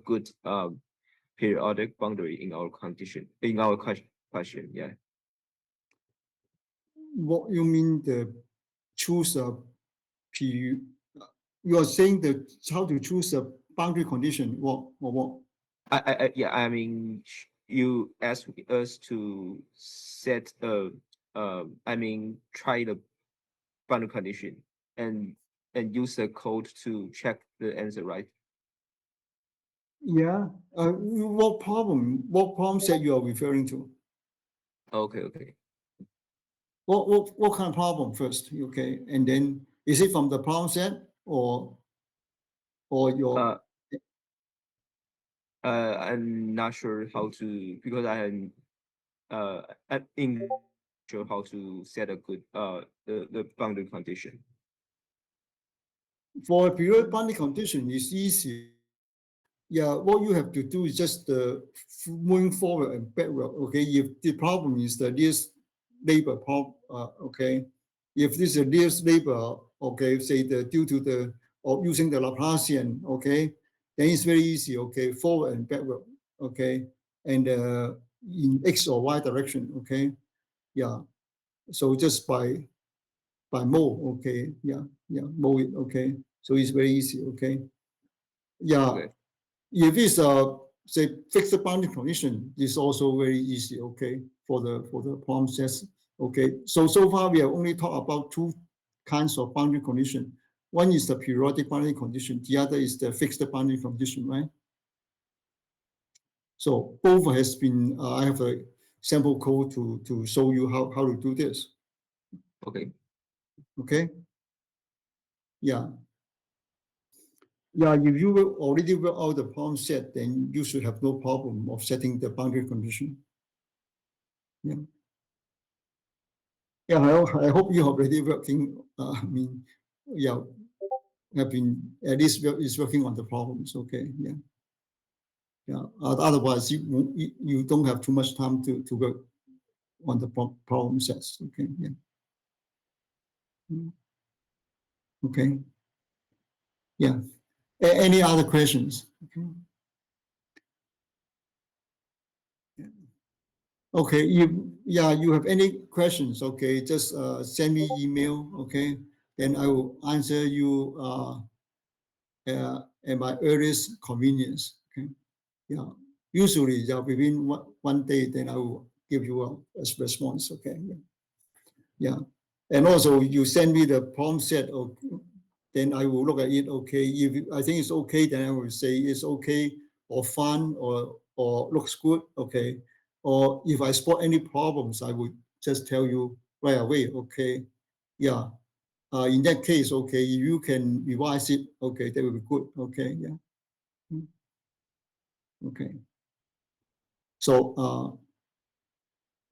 good periodic boundary in our condition in our question? Yeah. What you mean the choose a P? You are saying that how to choose a boundary condition? What or what? Yeah, I mean, you asked us to set I mean, try the boundary condition and use the code to check the answer, right? Yeah. What problem? What problem set you are referring to? Okay, okay. What kind of problem first? Okay, and then is it from the problem set or your Uh, I'm not sure how to because I'm in sure how to set a good the boundary condition. for a period boundary condition is easy. Yeah, what you have to do is just moving forward and backward. Okay, if the problem is the nearest neighbor problem, okay, if this is a nearest neighbor, okay, say the due to the or using the Laplacian, okay, then it's very easy. Okay, forward and backward. Okay, and in x or y direction. Okay, yeah. So just by mode. Okay, yeah, yeah, mode it. Okay, so it's very easy. Okay, yeah. Okay, If it's a say fixed boundary condition, it's also very easy, okay, for the problem sets. Okay, so far we have only talked about two kinds of boundary condition. One is the periodic boundary condition, the other is the fixed boundary condition, right? So both has been I have a sample code to show you how to do this. okay, Okay, yeah. Yeah, if you will already work out the problem set, then you should have no problem of setting the boundary condition. Yeah. Yeah, I hope you already working. I mean, yeah, have been at least is working on the problems. Okay, yeah, yeah. Otherwise, you don't have too much time to work on the problem sets. Okay, yeah. Mm. Okay, yeah. Any other questions? Okay. Yeah. Okay, you have any questions? Okay, just send me email. Okay, then I will answer you at my earliest convenience. Okay. Yeah, usually, yeah, within one day, then I will give you a response. Okay, yeah, yeah. And also, you send me the problem set, or then I will look at it. Okay, if I think it's okay, then I will say it's okay or fun or looks good. Okay, or if I spot any problems, I would just tell you right away. Okay, yeah. In that case, okay, if you can revise it, okay, that will be good. Okay, yeah. Mm. Okay. So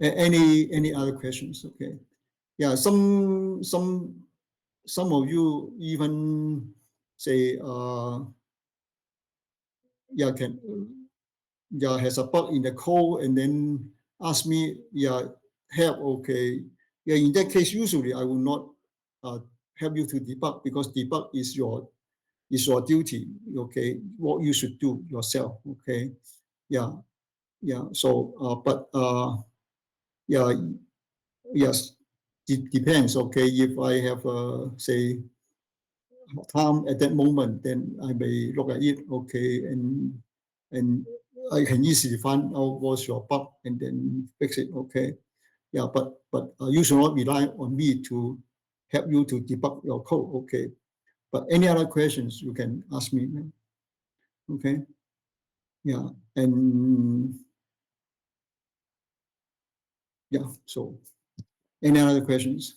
any other questions? Okay. Yeah, some of you even say yeah can yeah has a bug in the code and then ask me yeah help. Okay. Yeah, in that case usually I will not uh, help you to debug because debug is your duty. Okay, what you should do yourself. Okay. Yeah, yeah. So but yeah. Yes, it depends. Okay, if I have say time at that moment, then I may look at it. Okay, and I can easily find out what's your bug and then fix it. Okay, yeah, but you should not rely on me to help you to debug your code. Okay, but any other questions you can ask me. Okay, Yeah, and yeah, so any other questions?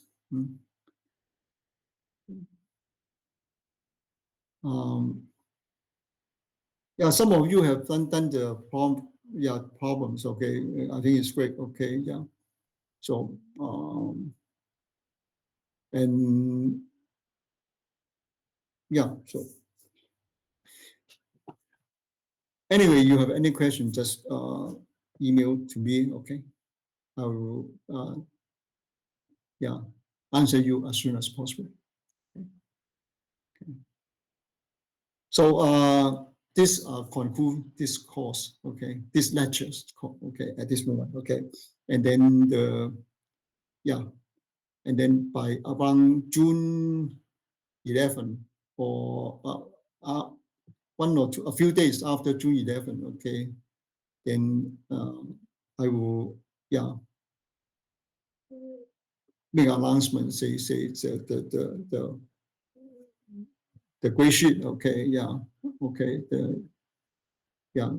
Yeah, some of you have done the problems. Okay, I think it's great. Okay, yeah. So and yeah, so anyway, you have any question, just email to me. Okay, I will yeah answer you as soon as possible. Okay. So this conclude this course. Okay, this lectures. Okay, at this moment. Okay, and then and then by around June 11 or one or two, a few days after June 11, okay, then I will, make an announcement, say the grade sheet, okay, okay, yeah,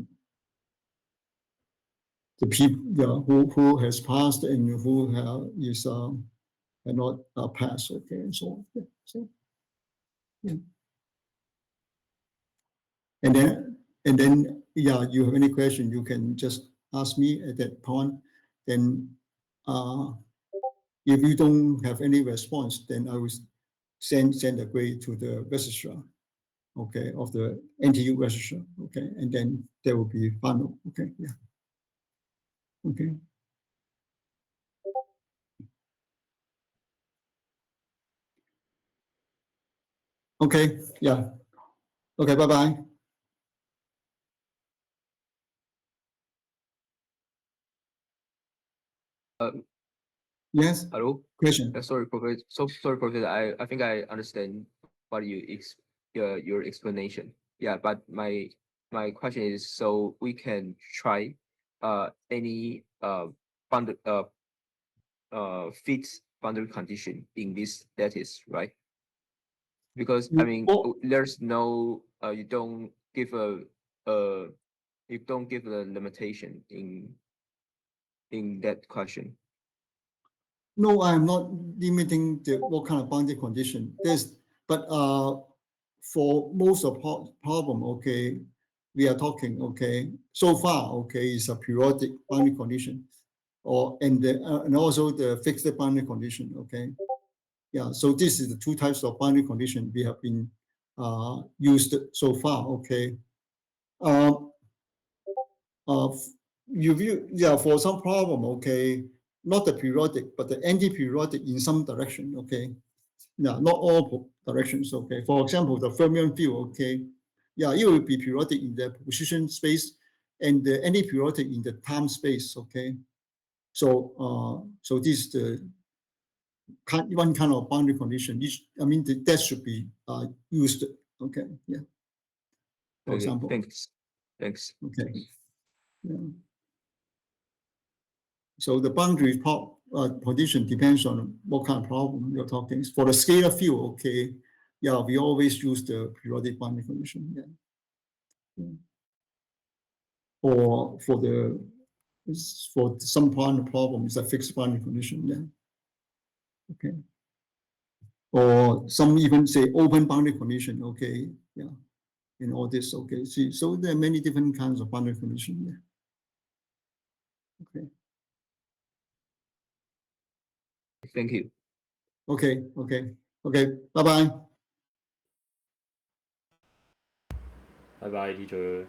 the people, who has passed and who is not passed, okay, and so on. Yeah, so, yeah. And then, you have any question, you can just ask me at that point. Then, if you don't have any response, then I will send the grade to the registrar, okay, of the NTU registrar, okay, and then there will be final, okay, yeah, okay, okay, yeah, okay, bye bye. Yes, Hello. question. Sorry, Professor. So sorry, Professor. I think I understand what your explanation. Yeah, but my question is, so we can try any fixed boundary condition in this lattice, right? Because I mean, Oh, there's no you don't give uh you don't give a limitation in that question. no, I'm not limiting what kind of boundary condition. But for most of problem, okay, we are talking, okay, so far, okay, is a periodic boundary condition, and also the fixed boundary condition, okay. Yeah, so this is the two types of boundary condition we have been used so far, okay. Um, uh, for some problem, okay, not the periodic, but the anti-periodic in some direction, okay. Yeah, not all directions, okay. For example, the fermion field, okay, yeah, it will be periodic in the position space and the anti-periodic in the time space, okay. So this is the one kind of boundary condition. I mean, that should be used, okay, yeah, for Okay, example, thanks. okay, yeah. So the boundary condition depends on what kind of problem you're talking. For the scalar field, okay, yeah, we always use the periodic boundary condition, yeah. Yeah. Or for some boundary problem, it's a fixed boundary condition, yeah. Okay. Or some even say open boundary condition, okay, yeah, and all this, okay. See, so there are many different kinds of boundary condition, yeah. Okay. Thank you. Okay. Okay. Bye bye. Bye bye, teacher.